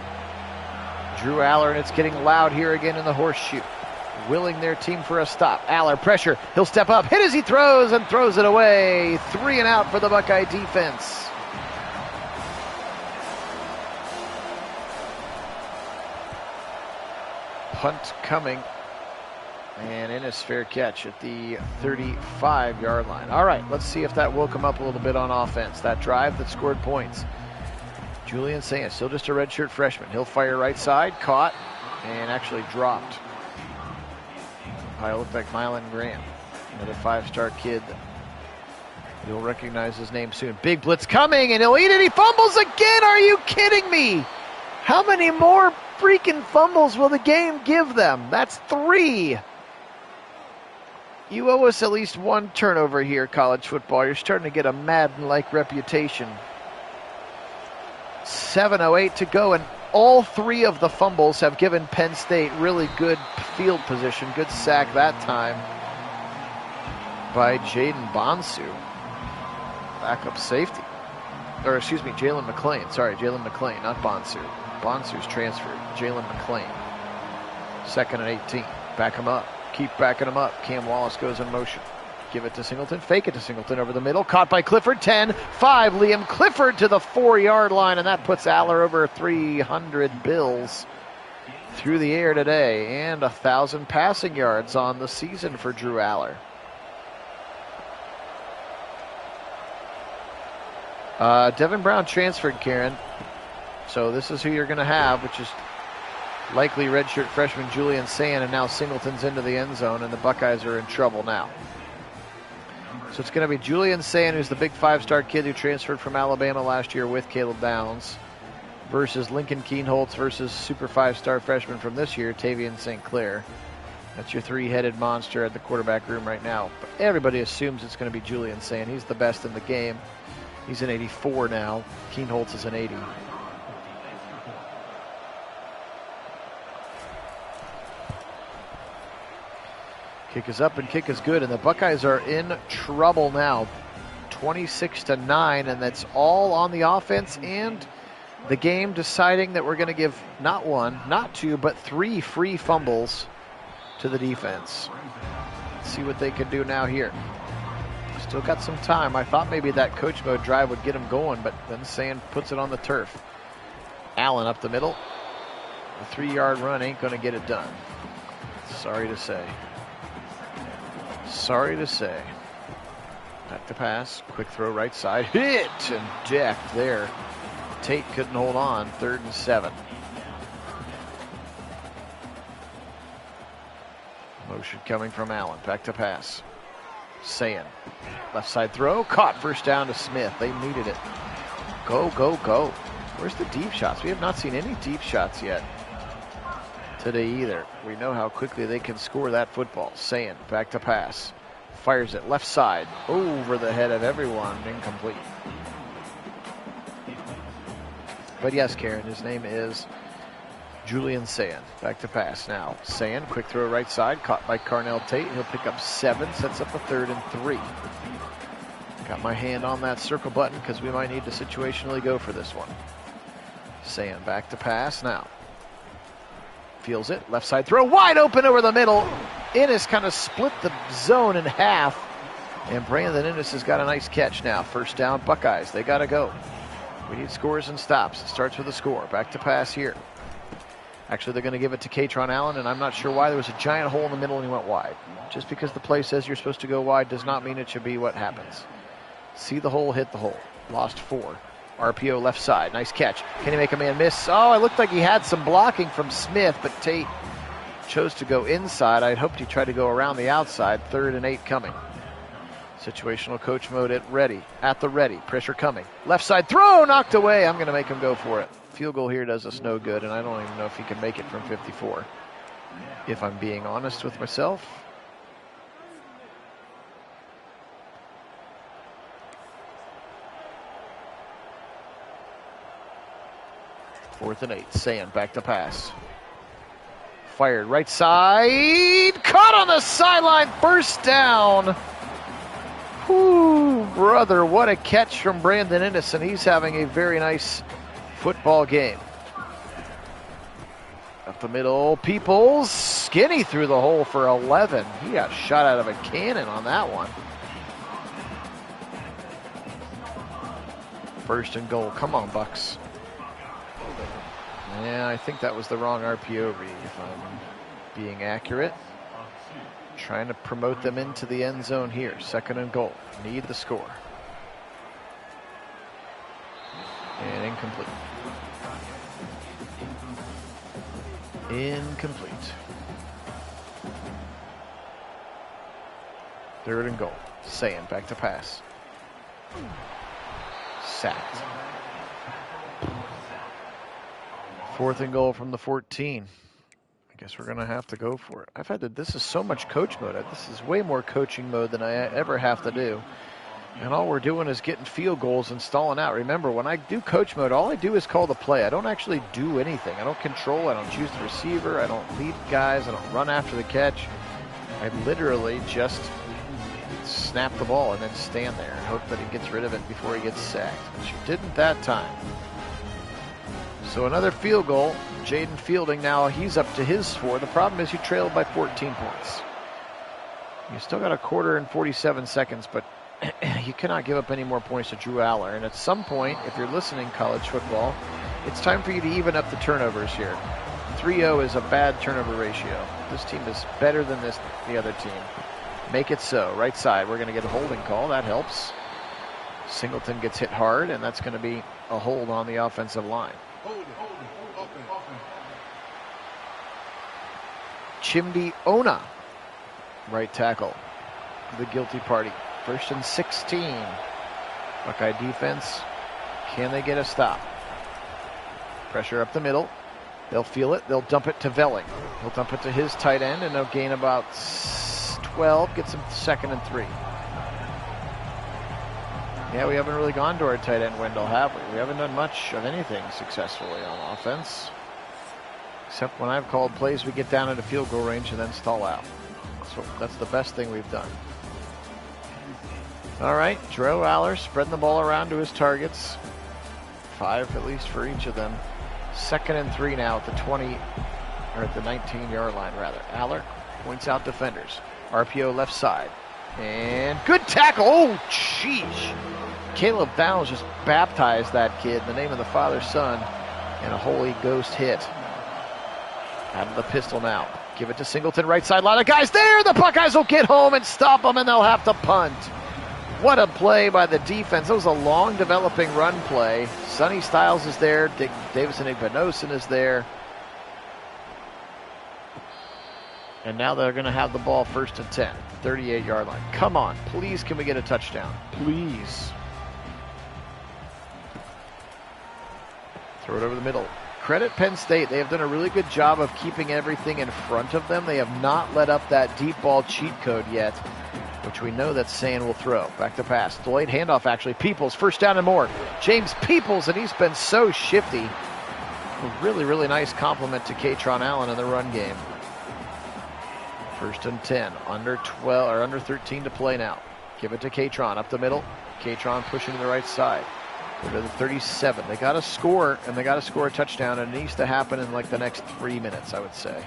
S1: Drew Aller, and it's getting loud here again in the horseshoe. Willing their team for a stop. Aller, pressure. He'll step up. Hit as he throws and throws it away. 3 and out for the Buckeye defense. Punt coming. And in is fair catch at the 35-yard line. All right, let's see if that woke him up a little bit on offense. That drive that scored points. Julian Sayan, still just a redshirt freshman. He'll fire right side, caught, and actually dropped. I look like Mylan Graham, another 5-star kid. You'll recognize his name soon. Big blitz coming, and he'll eat it. He fumbles again. Are you kidding me? How many more freaking fumbles will the game give them? That's 3. You owe us at least 1 turnover here, college football. You're starting to get a Madden-like reputation. 7:08 to go, and all 3 of the fumbles have given Penn State really good field position. Good sack that time by Jaden Bonsu. Backup safety. Or, excuse me, Jalen McClain. Sorry, Jalen McClain, not Bonsu. Bonsu's transferred. Jalen McClain. 2nd and 18. Back him up. Keep backing him up. Cam Wallace goes in motion. Give it to Singleton. Fake it to Singleton over the middle. Caught by Clifford. 10-5. Liam Clifford to the 4-yard line, and that puts Aller over 300 bills through the air today, and 1,000 passing yards on the season for Drew Aller. Devin Brown transferred, Karen. So this is who you're going to have, which is likely redshirt freshman Julian Sayan, and now Singleton's into the end zone, and the Buckeyes are in trouble now. So it's going to be Julian Sayan, who's the big 5-star kid who transferred from Alabama last year with Caleb Downs, versus Lincoln Keenholtz versus super 5-star freshman from this year, Tavian St. Clair. That's your 3-headed monster at the quarterback room right now. But everybody assumes it's going to be Julian Sayan. He's the best in the game. He's an 84 now. Keenholtz is an 80. Kick is up and kick is good, and the Buckeyes are in trouble now. 26-9, and that's all on the offense, and the game deciding that we're going to give not 1, not 2, but 3 free fumbles to the defense. Let's see what they can do now here. Still got some time. I thought maybe that coach mode drive would get him going, but then Sayan puts it on the turf. Allen up the middle. The 3-yard run ain't going to get it done. Sorry to say. Sorry to say. Back to pass. Quick throw right side. Hit and decked there. Tate couldn't hold on. 3rd and 7. Motion coming from Allen. Back to pass. Sayan. Left side throw. Caught. First down to Smith. They needed it. Go, go, go. Where's the deep shots? We have not seen any deep shots yet today either. We know how quickly they can score that football. Sayan back to pass. Fires it left side. Over the head of everyone. Incomplete. But yes, Karen, his name is Julian Sayan. Back to pass now. Sayan, quick throw right side. Caught by Carnell Tate. He'll pick up 7. Sets up a 3rd and 3. Got my hand on that circle button because we might need to situationally go for this one. Sayan back to pass now. Feels it. Left side throw. Wide open over the middle. Innes kind of split the zone in half. And Brandon Innes has got a nice catch now. First down, Buckeyes. They got to go. We need scores and stops. It starts with a score. Back to pass here. Actually, they're going to give it to Katron Allen, and I'm not sure why. There was a giant hole in the middle and he went wide. Just because the play says you're supposed to go wide does not mean it should be what happens. See the hole, hit the hole. Lost 4. RPO left side. Nice catch. Can he make a man miss? Oh, it looked like he had some blocking from Smith, but Tate chose to go inside. I'd hoped he tried to go around the outside. 3rd and 8 coming. Situational coach mode at the ready. Pressure coming. Left side throw, knocked away. I'm going to make him go for it. Field goal here does us no good, and I don't even know if he can make it from 54. If I'm being honest with myself. Fourth and 8. Sayan back to pass. Fired right side. Caught on the sideline. First down. Whoo, brother, what a catch from Brandon Innes, and he's having a very nice football game. Up the middle, Peoples. Skinny through the hole for 11. He got shot out of a cannon on that one. First and goal. Come on, Bucks. Yeah, I think that was the wrong RPO read, if I'm being accurate. Trying to promote them into the end zone here. 2nd and goal. Need the score. And incomplete. Incomplete. 3rd and goal. Sayan back to pass. Sacked. 4th and goal from the 14. I guess we're going to have to go for it. This is so much coach mode. This is way more coaching mode than I ever have to do. And all we're doing is getting field goals and stalling out. Remember, when I do coach mode, all I do is call the play. I don't actually do anything. I don't control. I don't choose the receiver. I don't lead guys. I don't run after the catch. I literally just snap the ball and then stand there and hope that he gets rid of it before he gets sacked, which he didn't that time. So another field goal. Jaden Fielding now, he's up to his 4. The problem is you trailed by 14 points. You still got a quarter and 47 seconds, but you cannot give up any more points to Drew Aller. And at some point, if you're listening college football, it's time for you to even up the turnovers here. 3-0 is a bad turnover ratio. This team is better than the other team. Make it so. Right side, we're going to get a holding call. That helps. Singleton gets hit hard, and that's going to be a hold on the offensive line. Chimdi Ona, right tackle, the guilty party. 1st and 16. Buckeye defense, can they get a stop? Pressure up the middle. They'll feel it. They'll dump it to Velling. He'll dump it to his tight end, and they'll gain about 12. Gets him 2nd and 3. Yeah, we haven't really gone to our tight end, Wendell, have we? We haven't done much of anything successfully on offense. Except when I've called plays, we get down into field goal range and then stall out. So that's the best thing we've done. All right, Drew Aller spreading the ball around to his targets. 5 at least for each of them. 2nd and 3 now at the 20, or at the 19-yard line, rather. Aller points out defenders. RPO left side. And good tackle. Oh, sheesh. Caleb Downs just baptized that kid in the name of the Father, Son, and a Holy Ghost hit. Out of the pistol now. Give it to Singleton, right side. A lot of guys there. The Buckeyes will get home and stop them, and they'll have to punt. What a play by the defense. That was a long developing run play. Sonny Styles is there. Davison Igbinosin is there. And now they're going to have the ball 1st and 10, 38-yard line. Come on, please, can we get a touchdown? Please. Throw it over the middle. Credit Penn State. They have done a really good job of keeping everything in front of them. They have not let up that deep ball cheat code yet, which we know that Sand will throw. Back to pass. Delayed handoff, actually. Peoples, 1st down and more. James Peoples, and he's been so shifty. A really, really nice compliment to Katron Allen in the run game. 1st and 10, under 12 or under 13 to play now. Give it to Katron up the middle. Katron pushing to the right side. Go to the 37. They got to score, and they got to score a touchdown, and it needs to happen in like the next 3 minutes, I would say,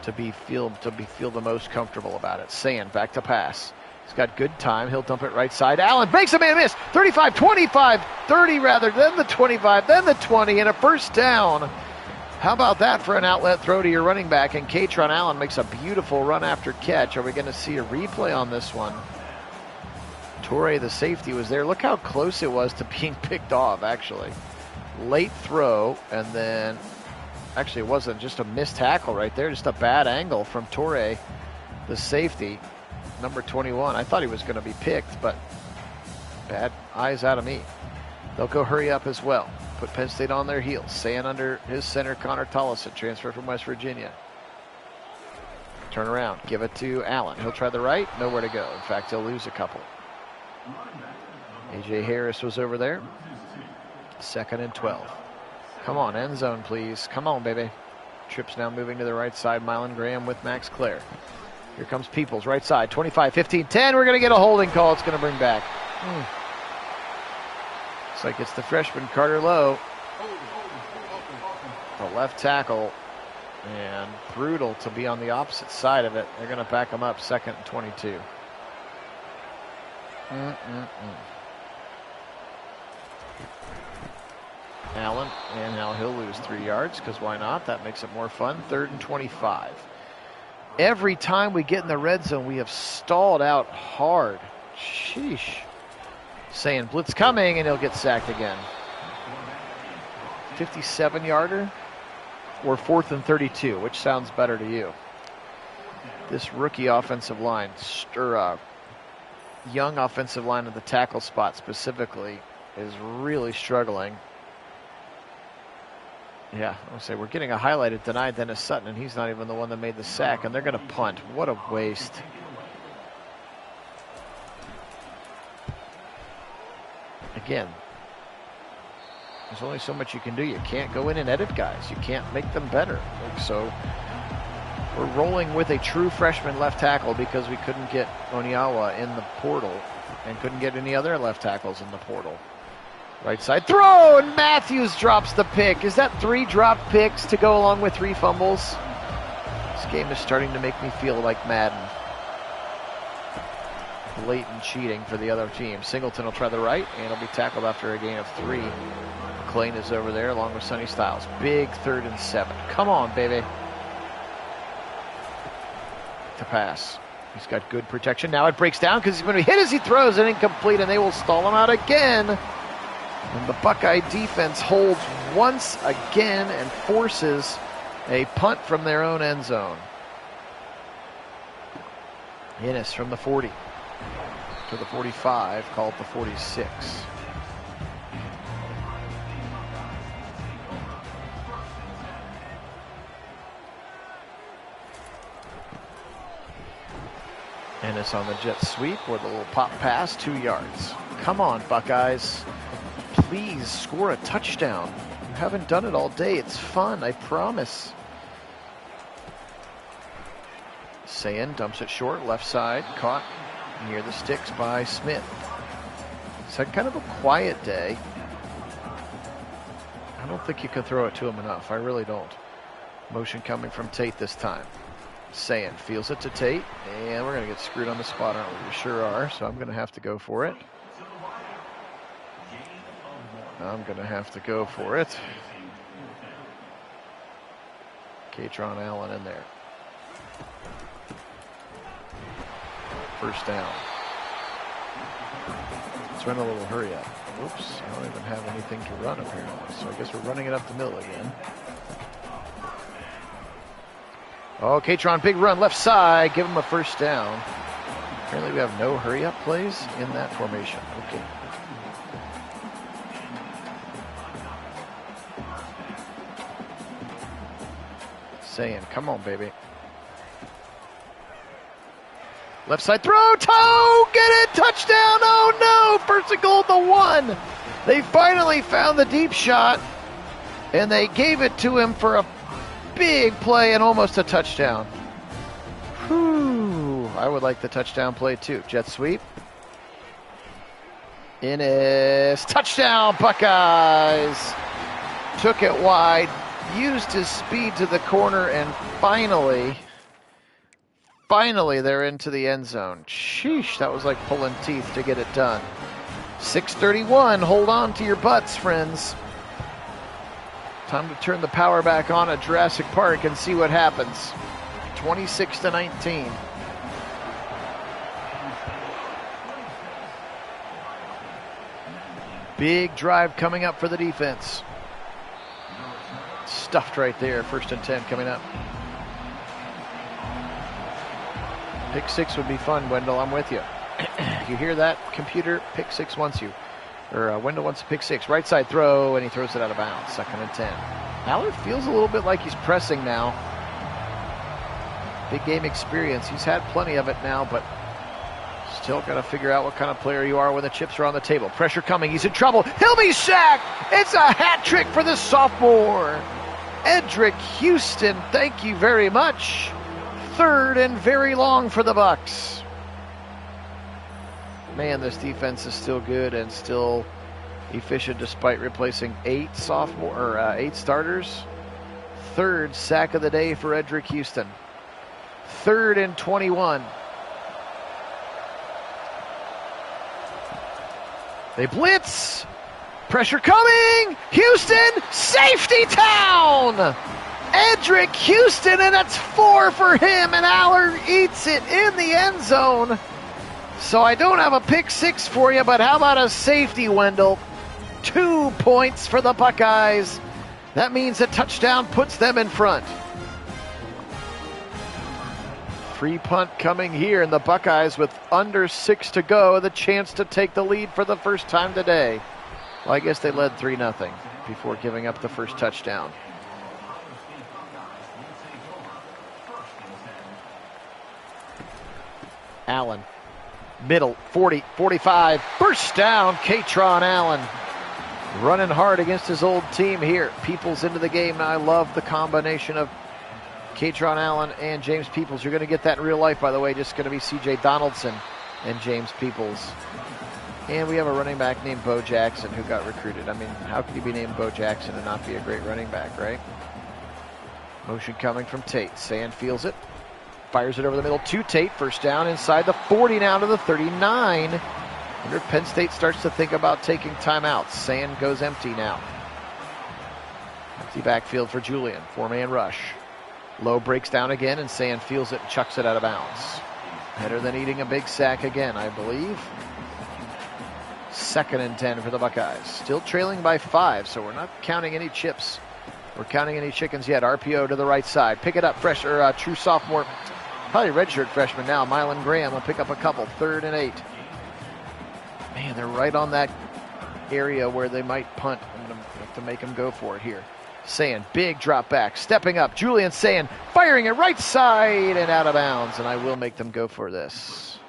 S1: to feel the most comfortable about it. Sand back to pass. He's got good time. He'll dump it right side. Allen breaks a man miss. 35, 25, 30 rather, then the 25, then the 20, and a 1st down. How about that for an outlet throw to your running back? And Katron Allen makes a beautiful run after catch. Are we going to see a replay on this one? Torrey, the safety, was there. Look how close it was to being picked off, actually. Late throw, and then actually it wasn't just a missed tackle right there, just a bad angle from Torrey, the safety, number 21. I thought he was going to be picked, but bad eyes out of me. They'll go hurry up as well. Put Penn State on their heels. Sand under his center, Connor Tollison, transfer from West Virginia. Turn around, give it to Allen. He'll try the right, nowhere to go. In fact, he'll lose a couple. A.J. Harris was over there. 2nd and 12. Come on, end zone, please. Come on, baby. Trips now moving to the right side. Mylan Graham with Max Clare. Here comes Peoples, right side. 25, 15, 10. We're going to get a holding call. It's going to bring back. Looks like it's the freshman Carter Lowe, the left tackle, and brutal to be on the opposite side of it. They're going to back him up, 2nd and 22. Allen, and now he'll lose 3 yards, because why not? That makes it more fun. 3rd and 25. Every time we get in the red zone, we have stalled out hard. Sheesh. Saying blitz coming, and he'll get sacked again. 57-yarder or 4th and 32, which sounds better to you? This rookie offensive line, or young offensive line at the tackle spot specifically, is really struggling. Yeah, I'll say we're getting a highlighted denied Dennis Sutton, and he's not even the one that made the sack, and they're going to punt. What a waste. Again, there's only so much you can do. You can't go in and edit guys. You can't make them better. So we're rolling with a true freshman left tackle because we couldn't get Onyawa in the portal and couldn't get any other left tackles in the portal. Right side throw, and Matthews drops the pick. Is that 3 dropped picks to go along with 3 fumbles? This game is starting to make me feel like Madden. Blatant cheating for the other team. Singleton will try the right, and he'll be tackled after a gain of 3. McLean is over there along with Sonny Styles. Big 3rd and 7. Come on, baby. To pass. He's got good protection. Now it breaks down because he's going to be hit as he throws it incomplete, and they will stall him out again. And the Buckeye defense holds once again and forces a punt from their own end zone. Innes from the 40 to the 45, called the 46. Innes on the jet sweep with a little pop pass, 2 yards. Come on, Buckeyes. Please score a touchdown. You haven't done it all day. It's fun, I promise. Sayan dumps it short, left side, caught near the sticks by Smith. It's had kind of a quiet day. I don't think you can throw it to him enough. I really don't. Motion coming from Tate this time. Sayan feels it to Tate, and we're going to get screwed on the spot, aren't we? We sure are, so I'm going to have to go for it. Katron Allen in there. 1st down. Let's run a little hurry up. Oops, I don't even have anything to run apparently, so I guess we're running it up the middle again. Oh, Katron, big run left side. Give him a first down. Apparently we have no hurry-up plays in that formation. Okay. Saying, come on, baby. Left side throw, toe, get it, touchdown, oh no, first and goal at the 1. They finally found the deep shot, and they gave it to him for a big play and almost a touchdown. Whew, I would like the touchdown play too. Jet sweep. Innis, touchdown, Buckeyes. Took it wide, used his speed to the corner, and finally they're into the end zone. Sheesh, that was like pulling teeth to get it done. 6:31, hold on to your butts, friends. Time to turn the power back on at Jurassic Park and see what happens. 26-19. Big drive coming up for the defense. Stuffed right there, 1st and 10 coming up. Pick 6 would be fun, Wendell, I'm with you. You hear that, computer? Pick 6 wants you. Or Wendell wants a pick 6. Right side throw, and he throws it out of bounds. 2nd and 10. Allard feels a little bit like he's pressing now. Big game experience. He's had plenty of it now, but still got to figure out what kind of player you are when the chips are on the table. Pressure coming. He's in trouble. He'll be sacked. It's a hat trick for the sophomore. Edric Houston, thank you very much. 3rd and very long for the Bucks. Man, this defense is still good and still efficient despite replacing 8 starters. 3rd sack of the day for Edric Houston. 3rd and 21. They blitz. Pressure coming. Houston, safety town. Edric Houston, and that's 4 for him, and Allard eats it in the end zone. So I don't have a pick 6 for you, but how about a safety, Wendell? 2 points for the Buckeyes. That means a touchdown puts them in front. Free punt coming here, and the Buckeyes with under 6 to go, the chance to take the lead for the first time today. Well, I guess they led 3-0 before giving up the first touchdown. Allen, middle, 40, 45, burst down, Katron Allen. Running hard against his old team here. Peoples into the game. Now I love the combination of Katron Allen and James Peoples. You're going to get that in real life, by the way. Just going to be C.J. Donaldson and James Peoples. And we have a running back named Bo Jackson who got recruited. I mean, how could you be named Bo Jackson and not be a great running back, right? Motion coming from Tate. Sand feels it. Fires it over the middle to Tate. First down inside the 40 now to the 39. I wonder if Penn State starts to think about taking timeouts. Sand goes empty now. Empty backfield for Julian. 4-man rush. Lowe breaks down again, and Sand feels it and chucks it out of bounds. Better than eating a big sack again, I believe. 2nd and 10 for the Buckeyes. Still trailing by 5, so we're not counting any chips. We're counting any chickens yet. RPO to the right side. Pick it up, true sophomore. Probably redshirt freshman now. Mylan Graham will pick up a couple. 3rd and 8. Man, they're right on that area where they might punt. I'm going to have to make them go for it here. Sand, big drop back. Stepping up. Julian Sand firing it right side and out of bounds. And I will make them go for this.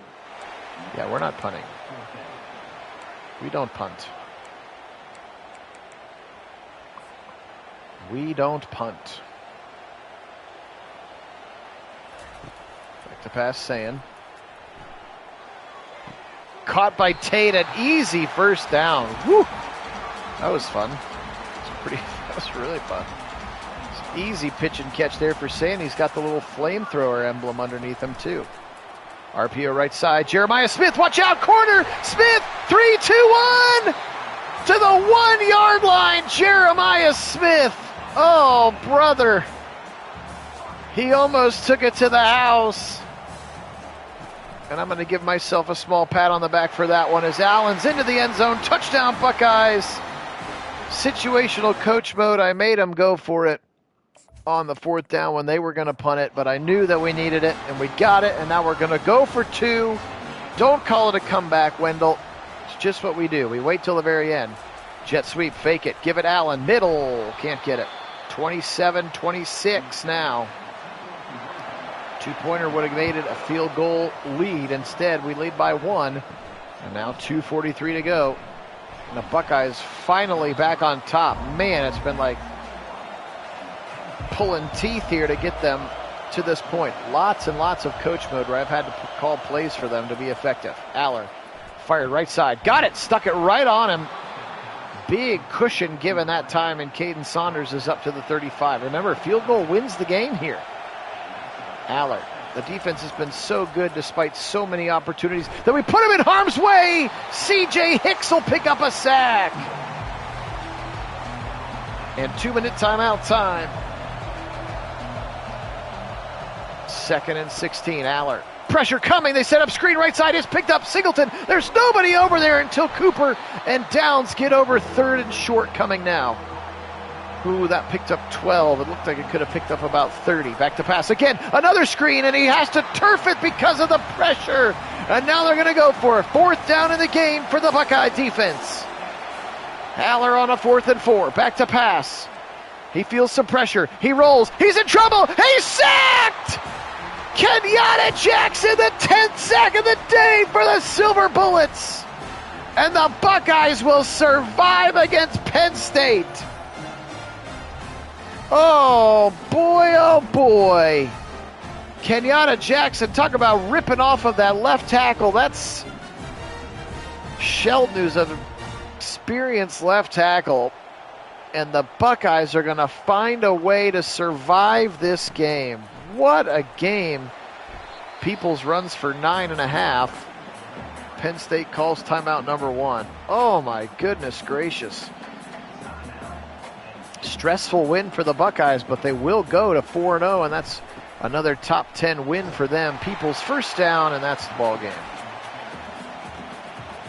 S1: Yeah, we're not punting. We don't punt. We don't punt. Back to pass, Sand. Caught by Tate, an easy first down. Woo! That was fun. That was really fun. Easy pitch and catch there for Sand. He's got the little flamethrower emblem underneath him too. RPO right side. Jeremiah Smith, watch out, corner. Smith, 3, 2, 1. To the 1 yard line, Jeremiah Smith. Oh, brother. He almost took it to the house. And I'm going to give myself a small pat on the back for that one as Allen's into the end zone. Touchdown, Buckeyes. Situational coach mode. I made him go for it. on the 4th down when they were going to punt it, but I knew that we needed it, and we got it, and now we're going to go for 2. Don't call it a comeback, Wendell. It's just what we do. We wait till the very end. Jet sweep, fake it, give it Allen, middle, can't get it. 27-26 now. 2-pointer would have made it a field goal lead. Instead, we lead by 1, and now 2:43 to go. And the Buckeyes finally back on top. Man, it's been like pulling teeth here to get them to this point. Lots and lots of coach mode where I've had to call plays for them to be effective. Aller fired right side. Got it. Stuck it right on him. Big cushion given that time, and Caden Saunders is up to the 35. Remember, field goal wins the game here. Aller. The defense has been so good despite so many opportunities that we put him in harm's way. C.J. Hicks will pick up a sack. And 2-minute timeout time. 2nd and 16, Aller. Pressure coming, they set up screen right side, it's picked up Singleton. There's nobody over there until Cooper and Downs get over 3rd and short coming now. Ooh, that picked up 12. It looked like it could have picked up about 30. Back to pass again, another screen, and he has to turf it because of the pressure. And now they're gonna go for a 4th down in the game for the Buckeye defense. Aller on a 4th and 4, back to pass. He feels some pressure, he rolls, he's in trouble, he's sacked! Kenyatta Jackson, the 10th sack of the day for the Silver Bullets. And the Buckeyes will survive against Penn State. Oh boy. Kenyatta Jackson, talk about ripping off of that left tackle. That's Sheldon, who's an experienced left tackle. And the Buckeyes are going to find a way to survive this game. What a game. Peoples runs for 9.5. Penn State calls timeout number 1. Oh my goodness gracious. Stressful win for the Buckeyes, but they will go to 4-0, and that's another top 10 win for them. Peoples first down, and that's the ball game.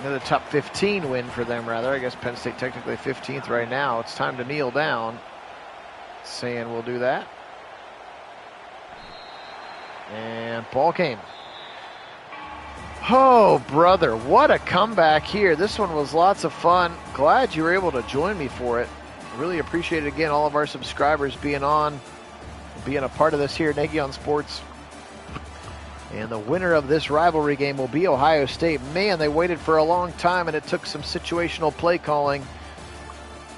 S1: Another top 15 win for them, rather. I guess Penn State technically 15th right now. It's time to kneel down. Saying we'll do that. And ball game. Oh, brother, what a comeback here. This one was lots of fun. Glad you were able to join me for it. Really appreciate it, again, all of our subscribers being on, being a part of this here at Nagy on Sports. And the winner of this rivalry game will be Ohio State. Man, they waited for a long time, and it took some situational play calling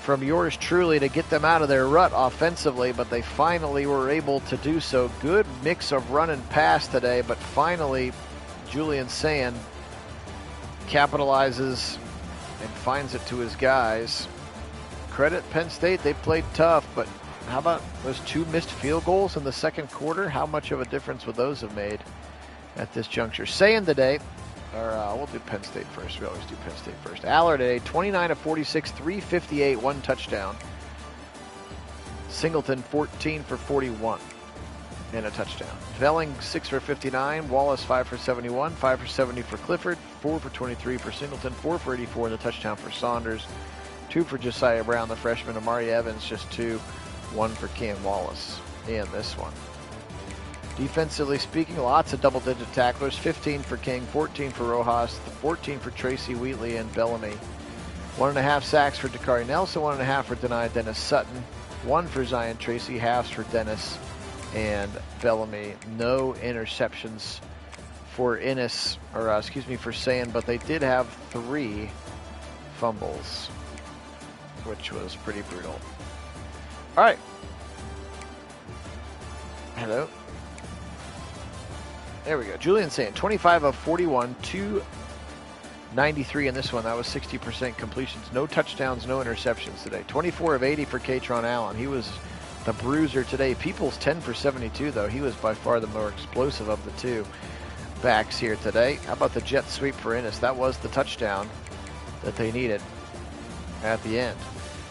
S1: from yours truly to get them out of their rut offensively, but they finally were able to do so. Good mix of run and pass today, but finally Julian Sand capitalizes and finds it to his guys. Credit Penn State, they played tough, but how about those 2 missed field goals in the second quarter? How much of a difference would those have made at this juncture? Sand today, or we'll do Penn State first. We always do Penn State first. Aller today, 29 of 46, 358, 1 touchdown. Singleton, 14 for 41 and a touchdown. Velling, 6 for 59. Wallace, 5 for 71. 5 for 70 for Clifford. 4 for 23 for Singleton. 4 for 84 and a touchdown for Saunders. 2 for Josiah Brown, the freshman. Amari Evans, just 2. 1 for Cam Wallace in this one. Defensively speaking, lots of double-digit tacklers. 15 for King, 14 for Rojas, 14 for Tracy Wheatley and Bellamy. 1.5 sacks for Dakari Nelson, 1.5 for Denia Dennis Sutton, 1 for Zion Tracy, halves for Dennis and Bellamy. No interceptions for Ennis, or for Sand, but they did have 3 fumbles, which was pretty brutal. All right. Hello. There we go. Julian Sand, 25 of 41, 293 in this one. That was 60% completions. No touchdowns, no interceptions today. 24 of 80 for Katron Allen. He was the bruiser today. Peoples 10 for 72, though. He was by far the more explosive of the 2 backs here today. How about the jet sweep for Ennis? That was the touchdown that they needed at the end.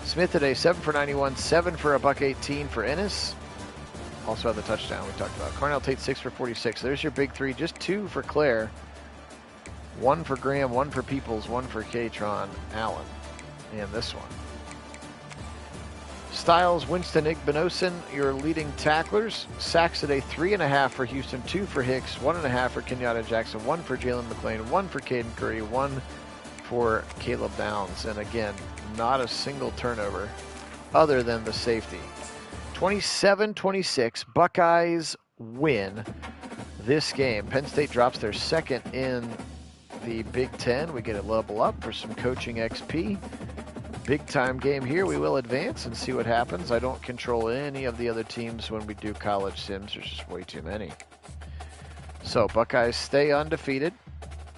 S1: Smith today, 7 for 91, 7 for $118 for Ennis. Also had the touchdown we talked about. Cornell Tate, 6 for 46. There's your big 3. Just 2 for Claire. 1 for Graham, 1 for Peoples, 1 for Katron Allen in this one. Styles, Winston, Igbenosin, your leading tacklers. Sacks today, 3.5 for Houston, 2 for Hicks, 1.5 for Kenyatta Jackson, 1 for Jalen McClain, 1 for Caden Curry, 1 for Caleb Downs. And again, not a single turnover other than the safety. 27-26, Buckeyes win this game. Penn State drops their second in the Big Ten. We get a level up for some coaching XP. Big time game here. We will advance and see what happens. I don't control any of the other teams when we do college sims. There's just way too many. So Buckeyes stay undefeated.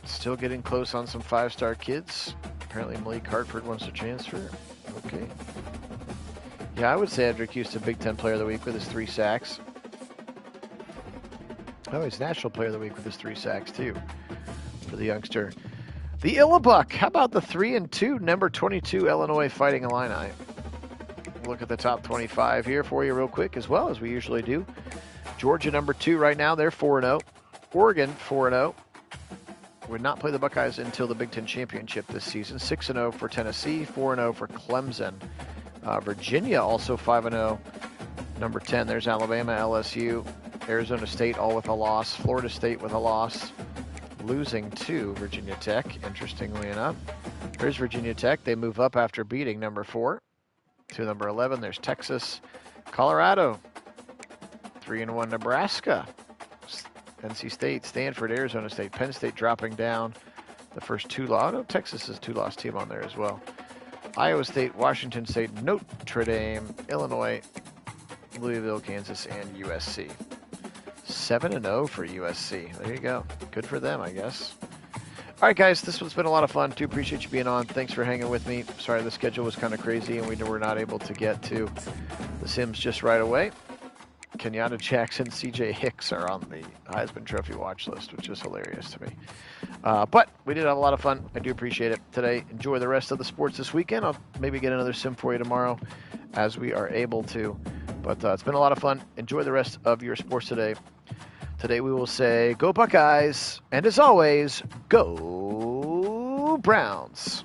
S1: Still getting close on some 5-star kids. Apparently Malik Hartford wants to transfer. Okay. Yeah, I would say Edric Houston, Big Ten Player of the Week with his 3 sacks. Oh, he's National Player of the Week with his 3 sacks, too, for the youngster. The Illabuck. How about the 3-2, number 22 Illinois Fighting Illini? Look at the top 25 here for you real quick, as well as we usually do. Georgia, number 2 right now. They're 4-0. Oregon, 4-0. Would not play the Buckeyes until the Big Ten Championship this season. 6-0 for Tennessee, 4-0 for Clemson. Virginia also 5-0. Number 10, there's Alabama, LSU. Arizona State all with a loss. Florida State with a loss. Losing to Virginia Tech, interestingly enough. There's Virginia Tech. They move up after beating number 4 to number 11. There's Texas. Colorado. 3-1 Nebraska. NC State, Stanford, Arizona State, Penn State dropping down the first 2 loss. No, Texas is 2-loss team on there as well. Iowa State, Washington State, Notre Dame, Illinois, Louisville, Kansas, and USC. 7-0 for USC. There you go. Good for them, I guess. All right, guys, this one's been a lot of fun. Do appreciate you being on. Thanks for hanging with me. Sorry the schedule was kind of crazy, and we were not able to get to the Sims just right away. Kenyatta Jackson, CJ Hicks are on the Heisman Trophy watch list, which is hilarious to me. But we did have a lot of fun. I do appreciate it today. Enjoy the rest of the sports this weekend. I'll maybe get another sim for you tomorrow as we are able to. But it's been a lot of fun. Enjoy the rest of your sports today. Today we will say, go Buckeyes, and as always, go Browns.